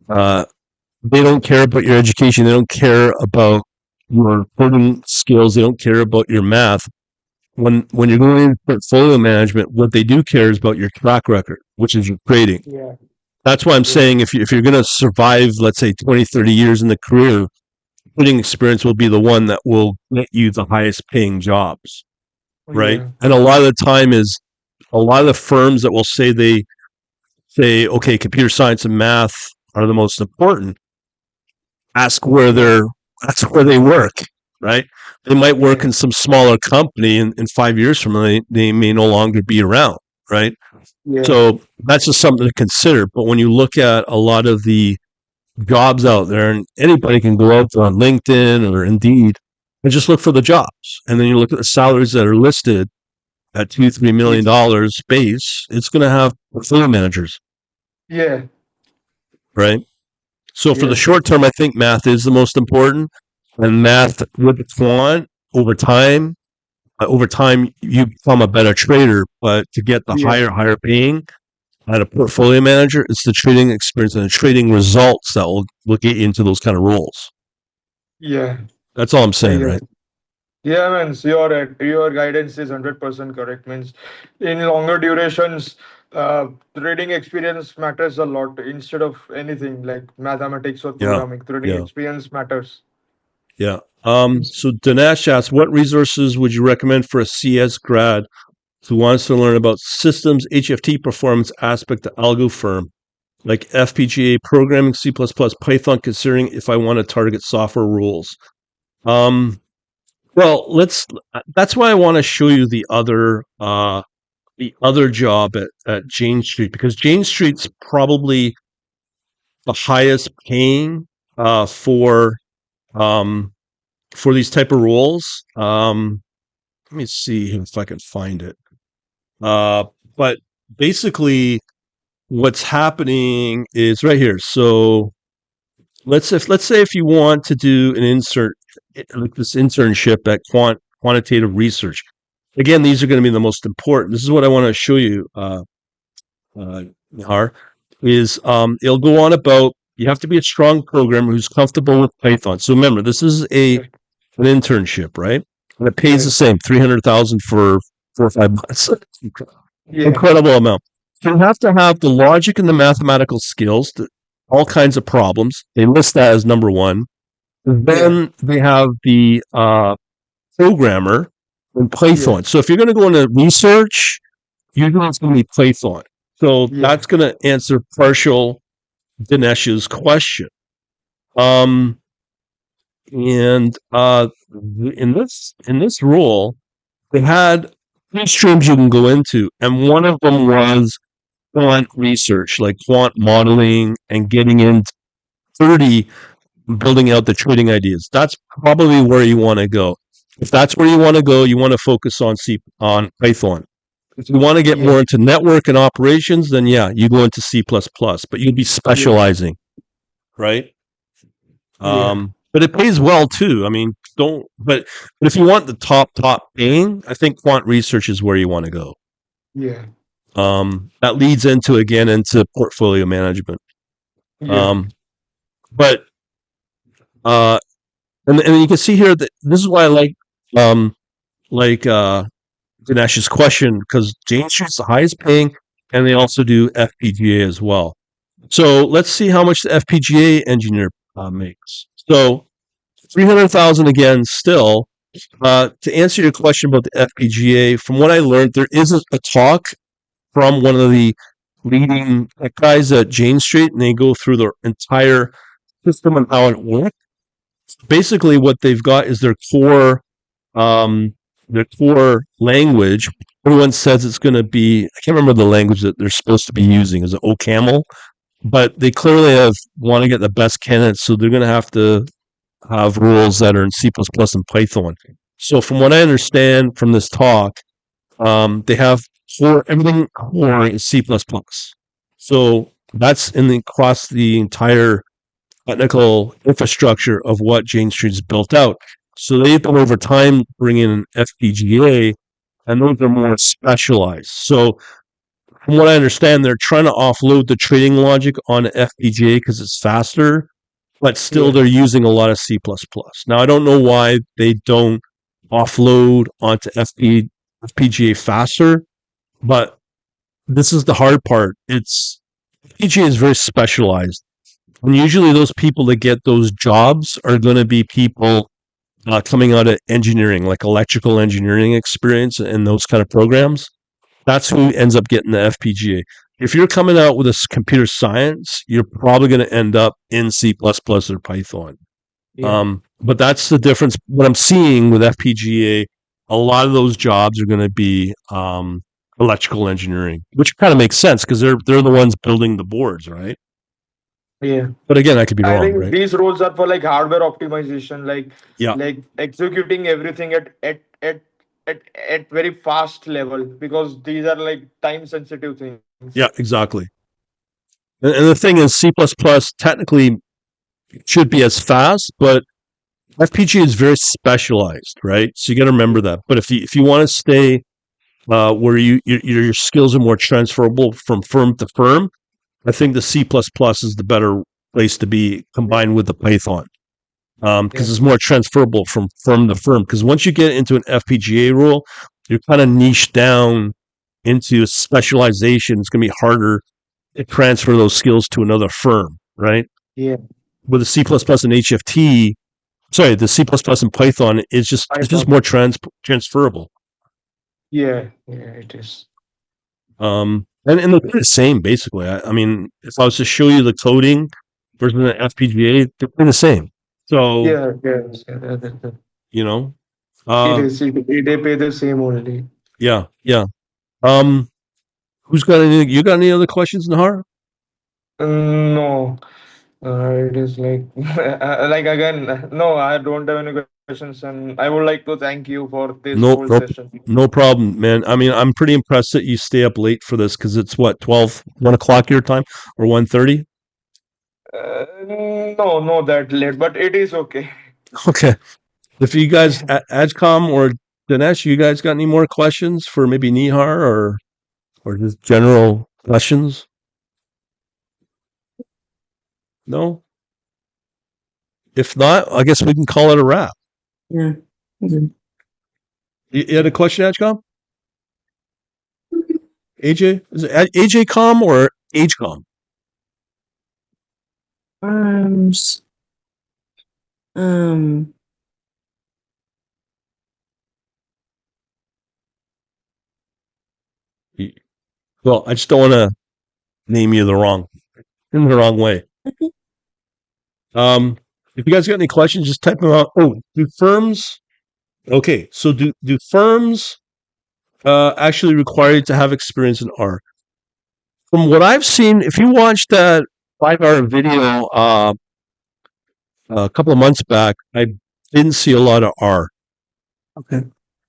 uh, they don't care about your education. They don't care about your coding skills. They don't care about your math. When you're going into portfolio management, what they do care is about your track record, which is your trading. yeah, That's why I'm yeah, saying if you're going to survive, let's say 20, 30 years in the career, trading experience will be the one that will get you the highest paying jobs, right? yeah, And a lot of the time is a lot of the firms that will say they say, okay, computer science and math are the most important. Ask where yeah, that's where they work, right? They might work yeah, in some smaller company, and in 5 years from now, they may no longer be around, right? yeah, So that's just something to consider. But when you look at a lot of the jobs out there, and anybody can go out on LinkedIn or Indeed and just look for the jobs, and then you look at the salaries that are listed at $2-3 million yes, base. It's going to have portfolio managers, yeah, right? So for the yeah, short term, I think math is the most important, and math with the quant over time. Over time, you become a better trader, but to get the yeah, higher paying at a portfolio manager, it's the trading experience and the trading results that will get you into those kind of roles. yeah. That's all I'm I saying, get right? it. Yeah, means your guidance is 100% correct. Means in longer durations, trading experience matters a lot instead of anything like mathematics or Yeah, programming. Trading yeah, experience matters. yeah. So Dinesh asks, what resources would you recommend for a CS grad who wants to learn about systems, HFT performance aspect of algo firm, like FPGA programming, C++, Python, considering if I want to target software rules? Um, well, that's why I want to show you the other job at Jane Street, because Jane Street's probably the highest paying uh, for um, for these type of roles. Let me see if I can find it. Uh, but basically, what's happening is right here. So let's say if you want to do an insert like this internship at quantitative research. Again, these are going to be the most important. This is what I want to show you, Nihar, is it'll go on about you have to be a strong programmer who's comfortable with Python. So remember, this is a Yeah, an internship, right? And it pays yeah, the same, 300,000 for 4 or 5 months. yeah, Incredible amount. So you have to have the logic and the mathematical skills to all kinds of problems. They list that as number one. yeah, Then they have the programmer in yeah, Python. So if you're going to go into research, usually it's going to be Python. So yeah, that's going to answer partial Dinesh's question. Um, and in this role, they had three streams you can go into, and one of them was quant research, like quant modeling and getting into 30 building out the trading ideas. That's probably where you want to go. If that's where you want to go, you want to focus on Python. If you want to get yeah, more into network and operations, then yeah, you go into C++, but you'll be yeah, specializing, right? yeah, But it pays well too. I mean, don't but if you want the top paying, I think quant research is where you want to go. yeah, That leads into portfolio management. yeah, Um, but uh, and you can see here that this is why I um like Dinesh's question, because Jane Street's the highest paying. and they also do FPGA as well. So let's see how much the FPGA engineer makes. So 300,000 again, still. To answer your question about the FPGA, from what I learned, there is a talk from one of the leading tech guys at Jane Street, and they go through the entire system and how it works. Basically, what they've got is their core language. Everyone says it's going to be, I can't remember the language that they're supposed to be using. Is it OCaml? But they clearly want to get the best candidates, so they're going to have rules that are in C++ and Python. So from what I understand from this talk, they have everything core is C++. So that's across the entire technical infrastructure of what Jane Street's built out. So they've been over time bringing in FPGA, and those are more specialized. So from what I understand, they're trying to offload the trading logic on FPGA because it's faster, but still Yeah. they're using a lot of C++. Now, I don't know why they don't offload onto FPGA faster, but this is the hard part. FPGA is very specialized. And usually those people that get those jobs are going to be people coming out of engineering, like electrical engineering experience and those kind of programs. That's who ends up getting the FPGA. If you're coming out with a computer science, you're probably going to end up in C++ or Python. Yeah. But that's the difference. What I'm seeing with FPGA, a lot of those jobs are going to be electrical engineering, which kind of makes sense because they're the ones building the boards, right? Yeah. But again, I could be I wrong, think right? these roles are for like hardware optimization, Yeah, like executing everything at very fast level, because these are like time sensitive things. yeah, exactly. And the thing is, C++ technically should be as fast, but FPGA is very specialized, right? So you got to remember that. But if you want to stay where your skills are more transferable from firm to firm, I think the C++ is the better place to be Yeah. combined with the Python because Yeah. it's more transferable from firm to firm. Because once you get into an FPGA role, you're kind of niched down into specialization. It's going to be harder to transfer those skills to another firm, right? Yeah. With the C++ and HFT, sorry, the C++ and Python is it's just Python. more transferable. Yeah. Yeah. It is. And they're the same basically. I mean, if I was to show you the coding versus an FPGA, they're the same. So Yeah. Yes. Yeah. you know, It uh, is. They pay the same only. yeah, yeah. Um, who's got any? You got any other questions, Nahar? No. It is like like again. No, I don't have any questions, and I would like to thank you for this whole Nope, nope, session. no problem, man. I mean, I'm pretty impressed that you stay up late for this because it's what 1 o'clock your time or 1:30. No, no, that late, but it is okay. Okay. If you guys, Yeah. Adcom or Dinesh, you guys got any more questions for maybe Nihar or just general questions? No? If not, I guess we can call it a wrap. Yeah. Okay. You had a question, Adcom? AJ? Is it AJCom or AgeCom? s- um, Well, I just don't want to name you in the wrong way. If you guys got any questions, just type them out. Oh, do firms? Okay, so do firms actually require you to have experience in R? From what I've seen, if you watched that 5-hour video a couple of months back, I didn't see a lot of R. okay.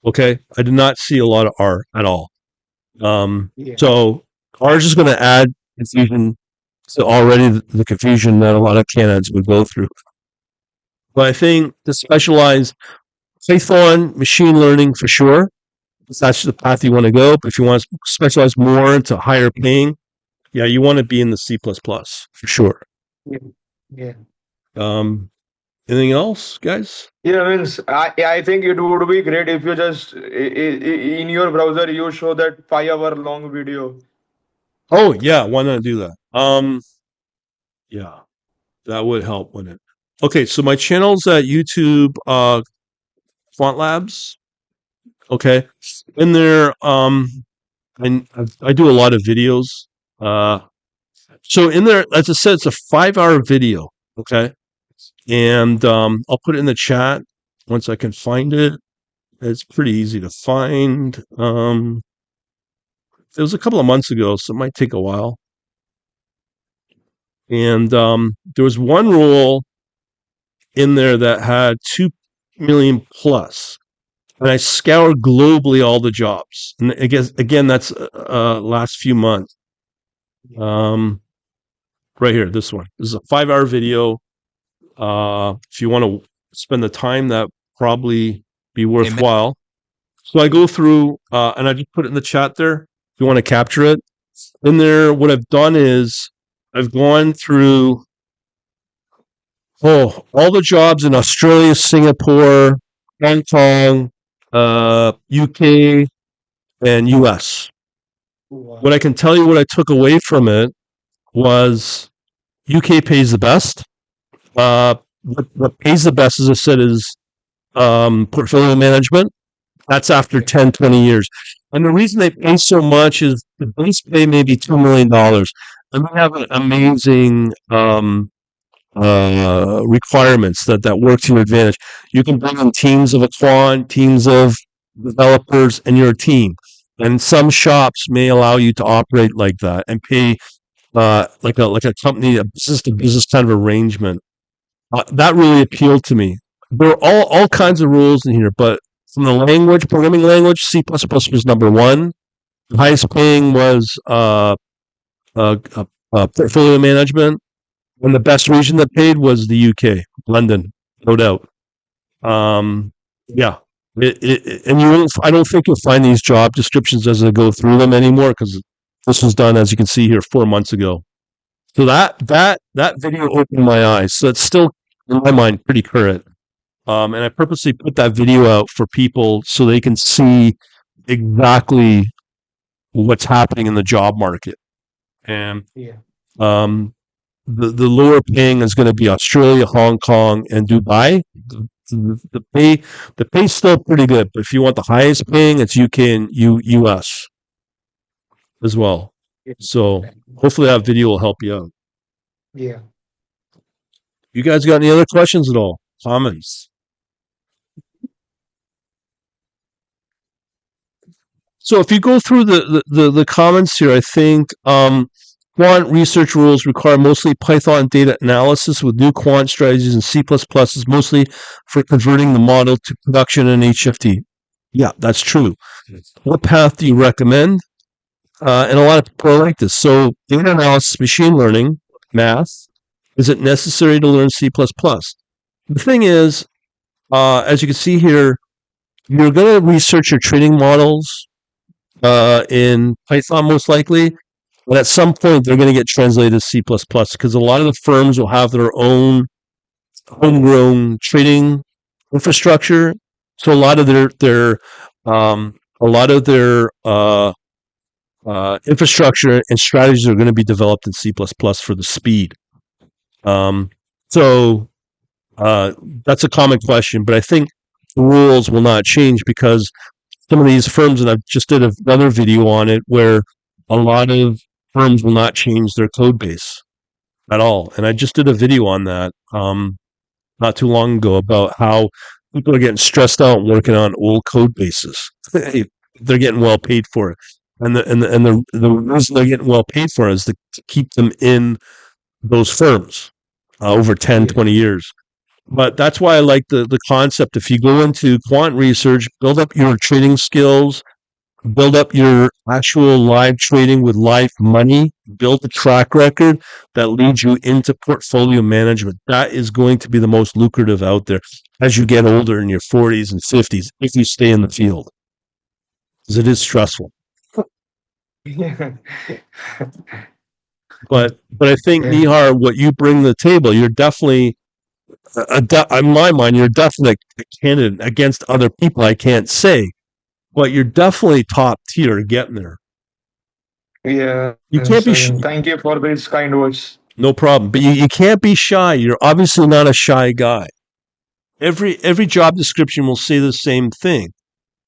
Okay, I did not see a lot of R at all. Yeah. So R is just going to add confusion to already the confusion that a lot of candidates would go through. But I think to specialize Python, machine learning for sure, if that's the path you want to go. But if you want to specialize more into higher paying, yeah, you want to be in the C++ for sure. Yeah. Yeah. Anything else, guys? Yeah, means I think it would be great if you just in your browser you show that 5 hour long video. Oh yeah, why not do that? Yeah, that would help, wouldn't it? Okay, so my channel's at YouTube, Quant Labs. Okay, in there, and I do a lot of videos. Uh, so in there, as I said, it's a 5-hour video. Okay, and I'll put it in the chat once I can find it. It's pretty easy to find. It was a couple of months ago, so it might take a while. And there was one rule in there that had 2 million plus, and I scoured globally all the jobs. And I guess again, that's last few months. Right here, this one. This is a 5-hour video. If you want to spend the time, that probably be worthwhile. So I go through, and I just put it in the chat there. If you want to capture it, in there, what I've done is I've gone through all the jobs in Australia, Singapore, Hong Kong, UK, and US. Wow. What I can tell you, what I took away from it was UK pays the best. What pays the best, as I said, is portfolio management. That's after 10, 20 years. And the reason they pay so much is the base pay maybe $2 million. And they have an amazing requirements that work to your advantage. You can bring in teams of a quant, teams of developers, and you're a team. And some shops may allow you to operate like that and pay like a company, a business to business kind of arrangement. That really appealed to me. There are all kinds of rules in here, but from the language, programming language, C++ was number one. The highest paying was portfolio management. And the best region that paid was the UK, London, no doubt. Yeah, and you won't. I don't think you'll find these job descriptions as I go through them anymore because this was done, as you can see here, 4 months ago. So that video opened my eyes. So it's still in my mind pretty current. And I purposely put that video out for people so they can see exactly what's happening in the job market. And Yeah. the lower paying is going to be Australia, Hong Kong, and Dubai. The pay's still pretty good, but if you want the highest paying, it's UK and US as well. So hopefully that video will help you out. Yeah. You guys got any other questions at all? Comments? So if you go through the comments here, I think quant research rules require mostly Python data analysis with new quant strategies, and C++ is mostly for converting the model to production and HFT. Yeah, that's true. What path do you recommend? And a lot of people are like this. So data analysis, machine learning, math, is it necessary to learn C++? The thing is, as you can see here, you're going to research your training models in Python most likely, but at some point they're going to get translated to C++ because a lot of the firms will have their own homegrown trading infrastructure. So a lot of their infrastructure and strategies are going to be developed in C++ for the speed. So that's a common question, but I think the rules will not change because some of these firms, and I just did another video on it, where a lot of firms will not change their code base at all. And I just did a video on that not too long ago about how people are getting stressed out working on old code bases. They're getting well paid for it. And the reason they're getting well paid for it is to keep them in those firms over 10, 20 years. But that's why I like the concept. If you go into quant research, build up your trading skills, build up your actual live trading with live money, build a track record that leads you into portfolio management. That is going to be the most lucrative out there as you get older in your 40s and 50s, if you stay in the field, because it is stressful. Yeah. But I think, Nihar, what you bring to the table, you're definitely, in my mind, you're definitely a candidate against other people. I can't say, but you're definitely top tier getting there. You Yes, can't I be mean, thank you for these kind words. no problem, but you can't be shy. You're obviously not a shy guy. Every job description will say the same thing: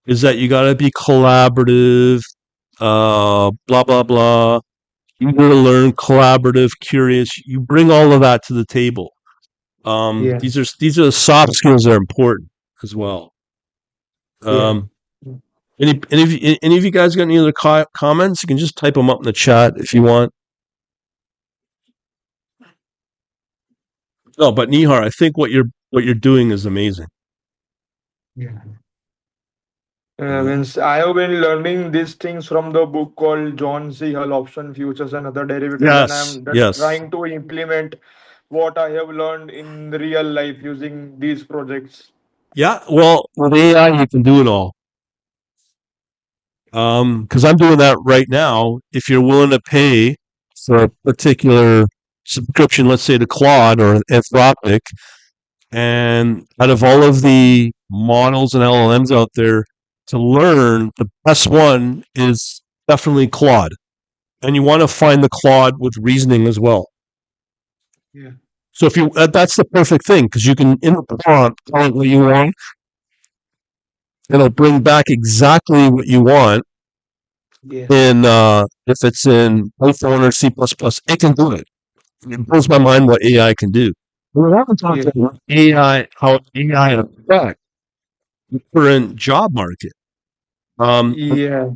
is that you got to be collaborative, blah blah blah. You got to learn collaborative, curious. You bring all of that to the table. Yeah, These are the soft skills that are important as well. yeah. Um, any of you guys got any other comments? You can just type them up in the chat if you want. No, but Nihar, I think what you're doing is amazing. Yeah. Uh, Means I have been learning these things from the book called John C. Hull Option Futures and Other Derivatives, and yes, I'm just yes, trying to implement what I have learned in real life using these projects. yeah. Well, with AI, you can do it all. Because I'm doing that right now. If you're willing to pay for a particular subscription, let's say to Claude or Anthropic, and out of all of the models and LLMs out there to learn, the best one is definitely Claude. And you want to find the Claude with reasoning as well. Yeah. So if you that's the perfect thing because you can in the prompt tell it what you want, and it'll bring back exactly what you want. Yeah. In if it's in Python or C++, it can do it. It blows my mind what AI can do. We haven't talked Yeah. about AI, how AI affects the current job market. Yeah.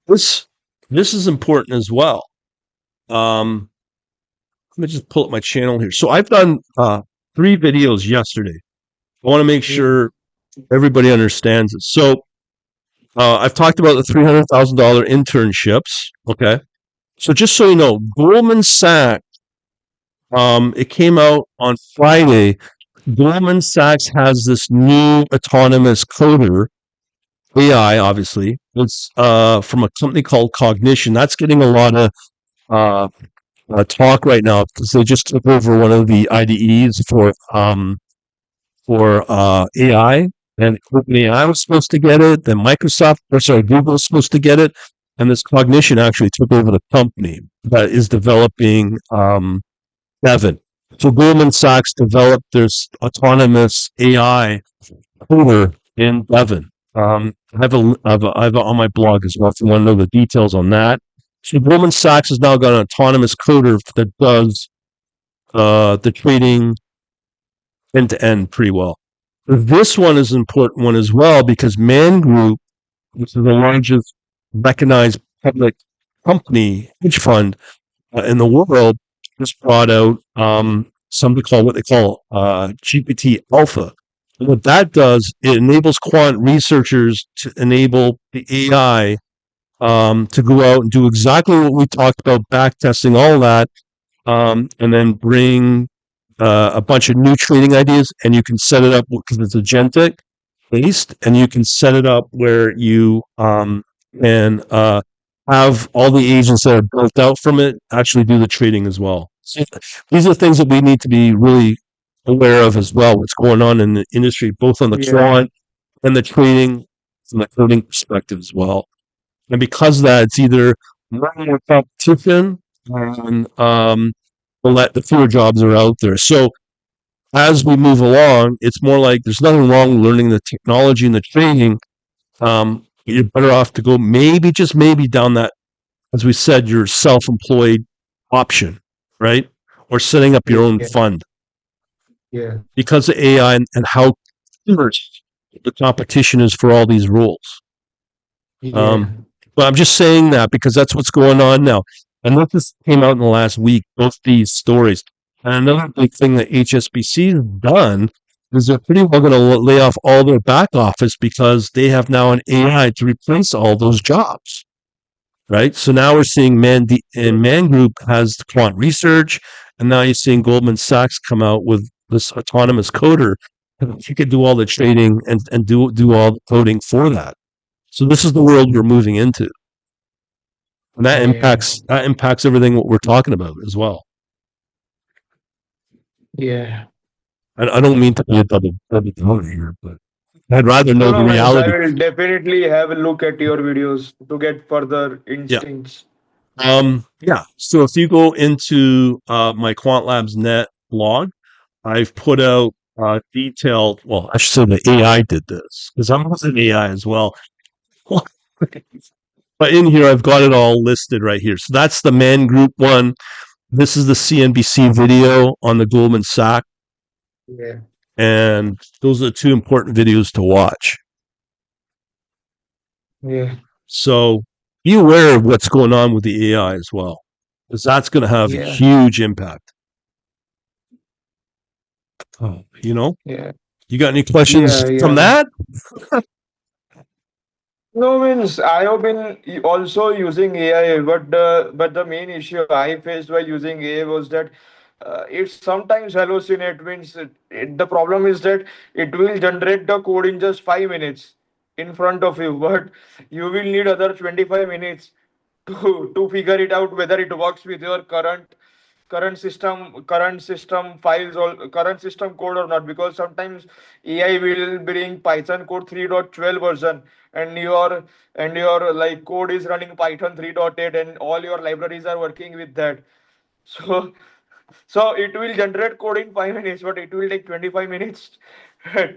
This this is important as well. Um, let me just pull up my channel here. So I've done 3 videos yesterday. I want to make Yeah. sure everybody understands it. So I've talked about the $300,000 internships. Okay. So just so you know, Goldman Sachs, it came out on Friday. Goldman Sachs has this new autonomous coder, AI, obviously. It's from a company called Cognition. That's getting a lot of uh, talk right now because they just took over one of the IDEs for AI, and OpenAI was supposed to get it. Then Google was supposed to get it, and this Cognition actually took over the company that is developing Devon. So Goldman Sachs developed this autonomous AI coder in Devon. I have it on my blog as well if you want to know the details on that. So Goldman Sachs has now got an autonomous coder that does the trading end to end pretty well. This one is an important one as well because Man Group, which is the largest recognized public company hedge fund in the world, just brought out what they call GPT Alpha. And what that does, it enables quant researchers to enable the AI to go out and do exactly what we talked about, back testing, all that, and then bring a bunch of new trading ideas, and you can set it up because it's agentic based, and you can set it up where you can have all the agents that are built out from it actually do the trading as well. So these are things that we need to be really aware of as well. What's going on in the industry, both on the Yeah. quant and the trading from the coding perspective as well. And because of that, it's either more competition and the fewer jobs are out there. So as we move along, it's more like there's nothing wrong learning the technology and the training. You're better off to go maybe, just maybe, down that, as we said, your self-employed option, right? Or setting up your own Yeah. fund Yeah. because of AI and how fierce the competition is for all these roles. Yeah. But I'm just saying that because that's what's going on now. And that just came out in the last week, both these stories. And another big thing that HSBC has done is they're pretty well going to lay off all their back office because they have now an AI to replace all those jobs. Right. So now we're seeing Man Group has the quant research, and now you're seeing Goldman Sachs come out with this autonomous coder. You could do all the trading and do all the coding for that. So this is the world we're moving into. And that Yeah. impacts everything what we're talking about as well. Yeah. I don't mean to be a double downer here, but I'd rather No, know the no, Vance, I reality. will definitely have a look at your videos to get further Yeah, instincts. Yeah. So if you go into my Quant Labs Net blog, I've put out detailed. Well, I should say the AI did this because I'm using AI as well. But in here, I've got it all listed right here. So that's the Man Group one. This is the CNBC video on the Goldman Sachs, Yeah. and those are the two important videos to watch. Yeah. So be aware of what's going on with the AI as well, because that's going to have a Yeah. huge impact. Oh, Yeah. you got any questions Yeah. from Yeah. that? No, means I have been also using AI, but the main issue I faced while using AI was that it sometimes hallucinate. Means the problem is that it will generate the code in just 5 minutes in front of you, but you will need other 25 minutes to figure it out whether it works with your current system files or current system code or not, because sometimes AI will bring Python code 3.12 version, and your like code is running Python 3.8 and all your libraries are working with that. So so it will generate code in 5 minutes, but it will take 25 minutes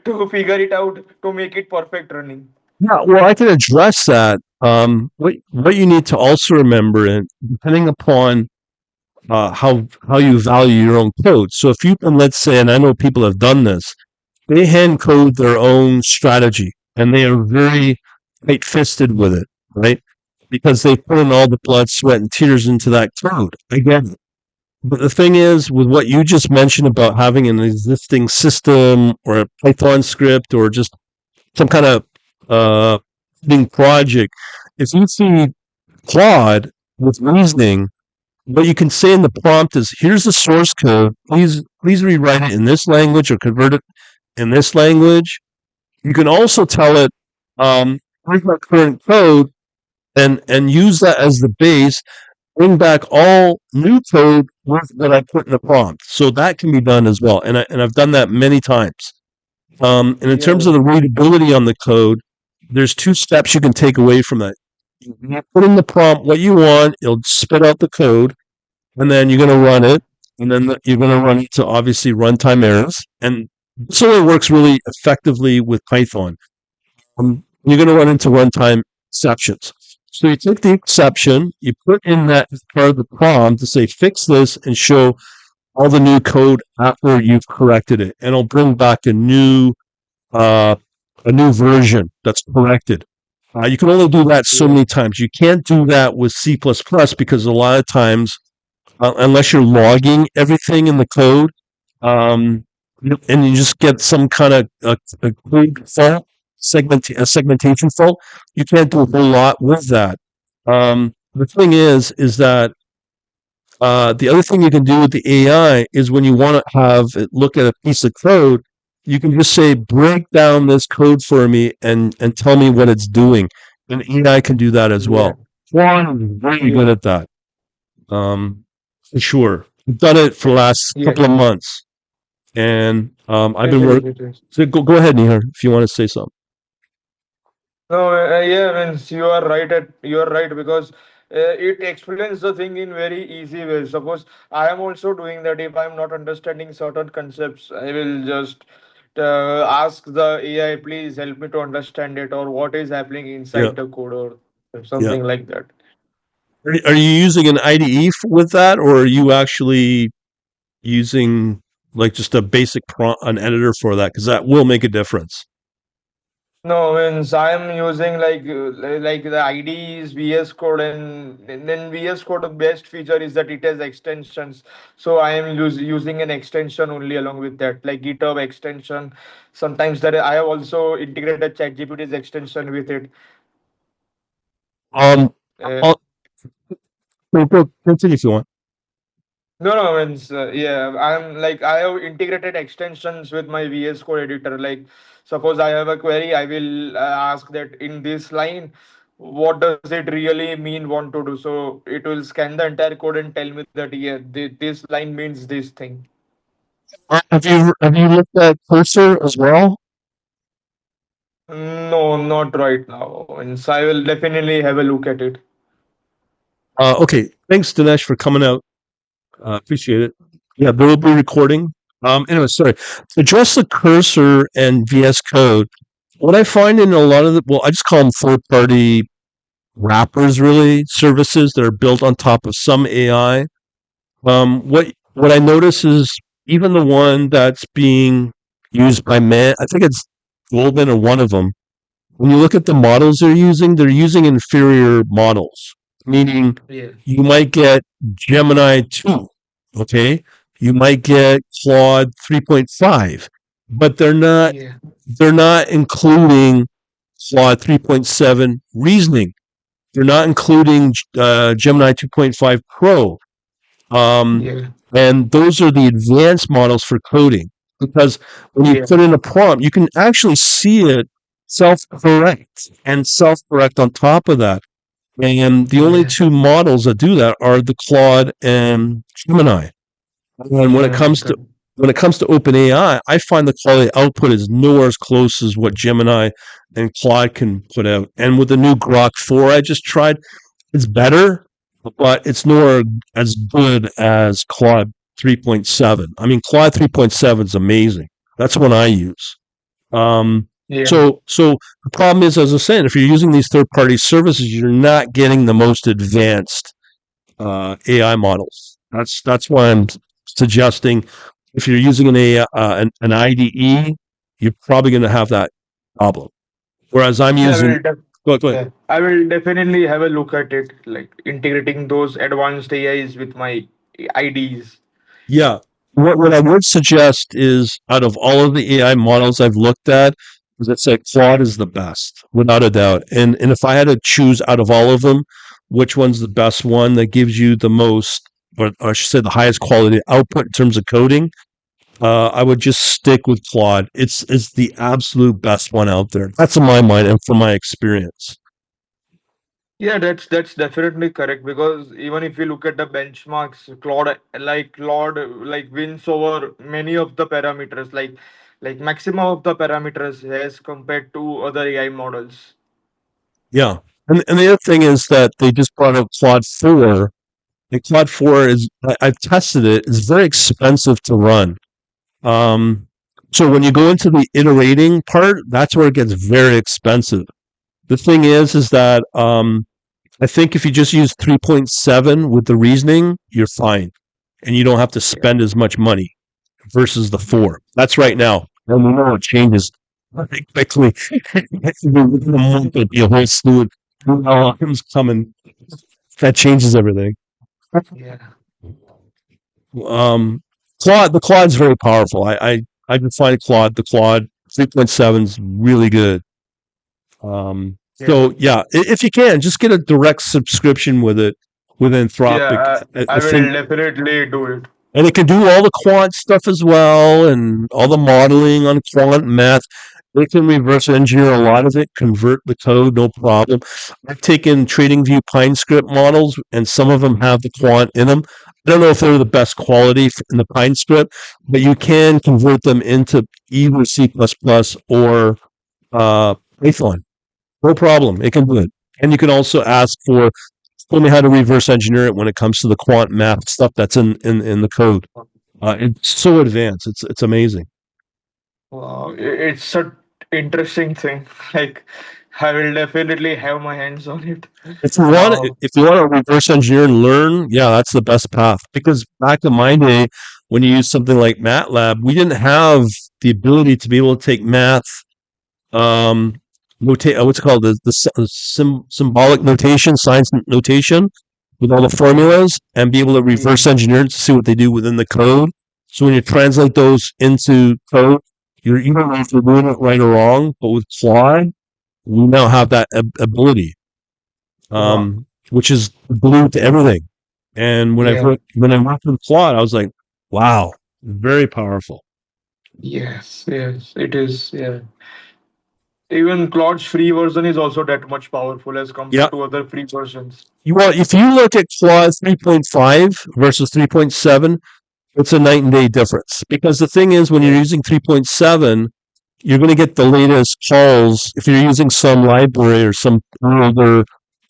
to figure it out to make it perfect running. Yeah, well, I can address that. What you need to also remember, and depending upon how you value your own code. So if you can, let's say, and I know people have done this, they hand code their own strategy, and they are very tight fisted with it, right? Because they put in all the blood, sweat, and tears into that code. I get it. But the thing is, with what you just mentioned about having an existing system or a Python script or just some kind of uh, project, if you see Claude with reasoning, what you can say in the prompt is, "Here's the source code. Please rewrite it in this language or convert it in this language." You can also tell it, "Here's my current code," and use that as the base. Bring back all new code with that I put in the prompt. So that can be done as well, and I've done that many times. And in terms of Yeah. the readability on the code, there's two steps you can take away from that. You put in the prompt what you want, it'll spit out the code, and then you're going to run it, and then you're going to run it to obviously runtime errors. And this only works really effectively with Python. You're going to run into runtime exceptions. So you take the exception, you put in that as part of the prompt to say fix this and show all the new code after you've corrected it, and it'll bring back uh, a new version that's corrected. You can only do that so Yeah. many times. You can't do that with C++ because a lot of times, unless you're logging everything in the code, um, and you just get some kind of a code fault, a segmentation fault, you can't do a whole lot with that. The thing is that the other thing you can do with the AI is when you want to have it look at a piece of code, you can just say, break down this code for me and tell me what it's doing. And AI can do that as Yeah. well. Quant is very good Yeah. at that, for sure. I've done it for the last Yeah. couple of months. And I've It been is. working. It is. So go ahead, Nihar, if you want to say something. No, yeah, means you are right, because it explains the thing in very easy way. Suppose I am also doing that. If I am not understanding certain concepts, I will just ask the AI, please help me to understand it, or what is happening Yeah, inside the code, or yeah. something like that. Are you using an IDE with that, or are you actually using like just a basic prompt, an editor for that? Because that will make a difference. No, means I am using like the ID is VS Code, and then VS Code, the best feature is that it has extensions. So I am using an extension only along with that, like GitHub extension. Sometimes that I have also integrated ChatGPT's extension with it. Um, Uh, I'll, go continue if you want. No, no, means yeah, I'm like I have integrated extensions with my VS Code editor. Like, suppose I have a query, I will ask that in this line, what does it really mean want to do? So it will scan the entire code and tell me that yeah, this line means this thing. Have you looked at Cursor as well? No, not right now. And so I will definitely have a look at it. Okay, thanks, Dinesh, for coming out. Appreciate it. Yeah, there will be recording. Anyway, sorry. Address the cursor and VS Code. What I find in a lot of I just call them third-party wrappers, really, services that are built on top of some AI. What I notice is even the one that's being used by man, I think it's Goldman or one of them. When you look at the models they're using inferior models, meaning Yeah. you might get Gemini 2, okay? You might get Claude 3.5, but Yeah. they're not including Claude 3.7 reasoning. They're not including Gemini 2.5 Pro. Um, Yeah. and those are the advanced models for coding because when you Yeah. put in a prompt, you can actually see it self-correct and self-correct on top of that. And the only Yeah. two models that do that are the Claude and Gemini. And Yeah. Correct. when it comes to OpenAI, I find the quality output is nowhere as close as what Gemini and Claude can put out. And with the new Grok 4 I just tried, it's better, but it's nowhere as good as Claude 3.7. I mean, Claude 3.7 is amazing. That's one I use. Um, Yeah. so the problem is, as I was saying, if you're using these third-party services, you're not getting the most advanced AI models. That's why I'm suggesting if you're using an IDE, you're probably going to have that problem. Whereas I'm Yeah. using, go ahead. Yeah. I will definitely have a look at it, like integrating those advanced AIs with my IDs. Yeah. What I would suggest is out of all of the AI models I've looked at, is I'd say Claude is the best, without a doubt. And if I had to choose out of all of them, which one's the best one that gives you the most, or I should say the highest quality output in terms of coding, I would just stick with Claude. It's the absolute best one out there. That's in my mind and from my experience. Yeah, that's definitely correct because even if you look at the benchmarks, Claude like wins over many of the parameters, like maximum of the parameters as compared to other AI models. Yeah. And the other thing is that they just brought out Claude 4. And Claude 4 I've tested it, it's very expensive to run. Um, so when you go into the iterating part, that's where it gets very expensive. The thing is that I think if you just use 3.7 with the reasoning, you're fine. And you don't have to Yeah, spend as much money versus the yeah, 4. That's right now. And we know it changes very quickly. Within a month, there'll be a whole slew of new items coming. That changes everything. yeah, Um, the Claude's very powerful. I can find the Claude 3.7 is really good. yeah, So yeah, if you can, just get a direct subscription with it with Anthropic. yeah. I I think, will definitely do it. and it can do all the quant stuff as well, and all the modeling on quant math. It can reverse engineer a lot of it, convert the code, no problem. I've taken TradingView PineScript models, and some of them have the quant in them. I don't know if they're the best quality in the PineScript, but you can convert them into either C++ or Python. No problem. It can do it. And you can also ask for tell me how to reverse engineer it when it comes to the quant math stuff that's in the code. It's so advanced. It's amazing. Wow, it's such interesting thing. Like, I will definitely have my hands on it. Wow. If you want to reverse engineer and learn, yeah, that's the best path. Because back in my day, when you use something like MATLAB, we didn't have the ability to be able to take math um what's it called symbolic notation, science notation with all the Yeah, formulas and be able to yeah, reverse engineer to see what they do within the code. So when you translate those into code, you're you don't know if you're doing it right or wrong, but with Claude, we now have that ability, wow. which is glued to everything. And Yeah, when I worked with Claude, I was like, wow, very powerful. yes, yes, it is. Yeah. Even Claude's free version is also that much powerful as Yeah. compared to other free versions. If you look at Claude 3.5 versus 3.7, it's a night and day difference. Because the thing is, when you're Yeah, using 3.7, you're going to get the latest calls. If you're using some library or some other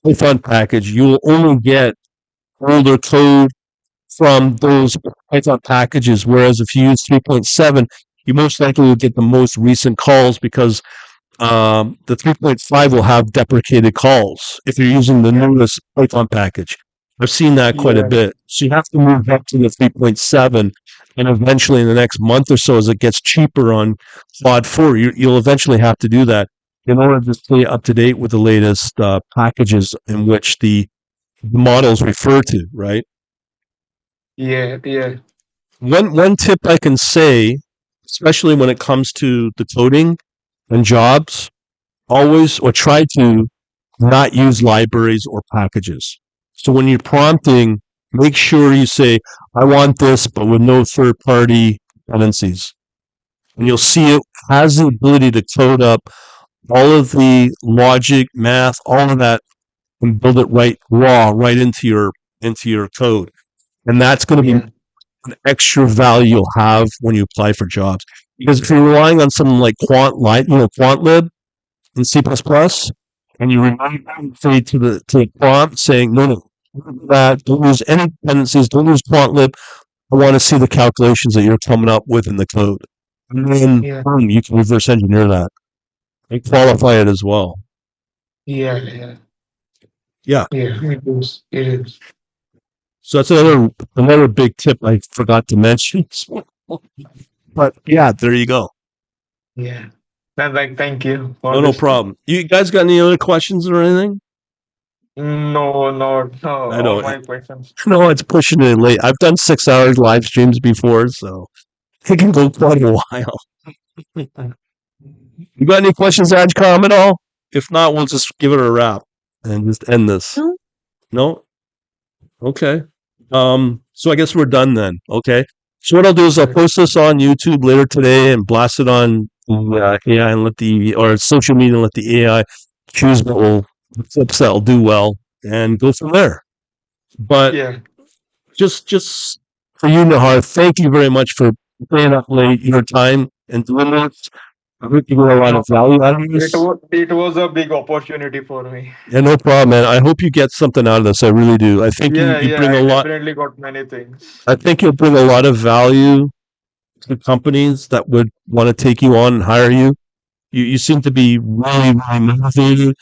Python package, you'll only get older code from those Python packages. Whereas if you use 3.7, you most likely will get the most recent calls because the 3.5 will have deprecated calls if you're using the Yeah. newest Python package. I've seen that quite a Yeah. bit. So you have to move up to the 3.7, and eventually in the next month or so, as it gets cheaper on Quad 4, you'll eventually have to do that in order to stay up to date with the latest packages in which the models refer to, right? Yeah. Yeah. One tip I can say, especially when it comes to the coding and jobs, always or try to not use libraries or packages. So when you're prompting, make sure you say, I want this, but with no third party dependencies. And you'll see it has the ability to code up all of the logic, math, all of that, and build it right raw right into your code. And that's going to be Yeah. an extra value you'll have when you apply for jobs. Because if you're relying on something like QuantLib in C++, and you say to the prompt saying, no, don't use any dependencies, don't use QuantLib. I want to see the calculations that you're coming up with in the code. And then Yeah. boom, you can reverse engineer that and qualify it as well. Yeah. Yeah. Yeah. Yeah. It is. It is. So that's another big tip I forgot to mention. But yeah, there you go. Yeah. Like, thank you for No this. problem. You guys got any other questions or anything? No, no. I All know. my questions. No, it's pushing it late. I've done 6 hour live streams before, so it can go quite a while. You got any questions, Adcom, at all? If not, we'll just give it a wrap and just end this. No. No? Okay. So I guess we're done then. Okay. So what I'll do is I'll post this on YouTube later today and blast it on AI and or social media and let the AI choose the clips that'll do well and go from there. But Yeah. just for you, Nahar, thank you very much for staying up late, your time, and doing this. I hope you get a lot of value out of this. It was a big opportunity for me. Yeah, no problem, man. I hope you get something out of this. I really do. I think Yeah. you Yeah. bring I a lot. definitely got many things. I think you'll bring a lot of value to companies that would want to take you on and hire you. You seem to be really, really motivated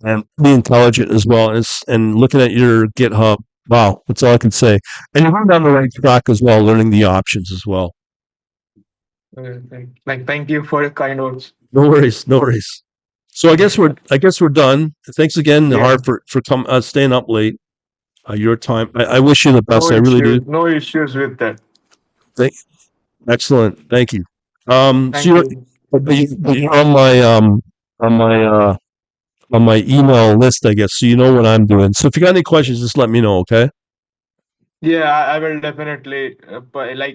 and pretty intelligent as well. And looking at your GitHub, wow, that's all I can say. And you're on the right track as well, learning the options as well. Thank you for your kind words. No worries, no worries. So I guess we're done. Thanks again, Nahar, for staying up late. Your time. I wish you the best. I really do. No issues with that. Excellent. Thank you. Thank So you. you're on my email list, I guess, so you know what I'm doing. So if you got any questions, just let me know, okay? Yeah, I will definitely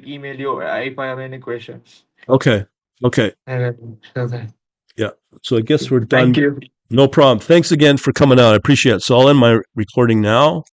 email you if I have any questions. Okay. Okay. Okay. Yeah. So I guess we're done. Thank you. No problem. Thanks again for coming out. I appreciate it. So I'll end my recording now.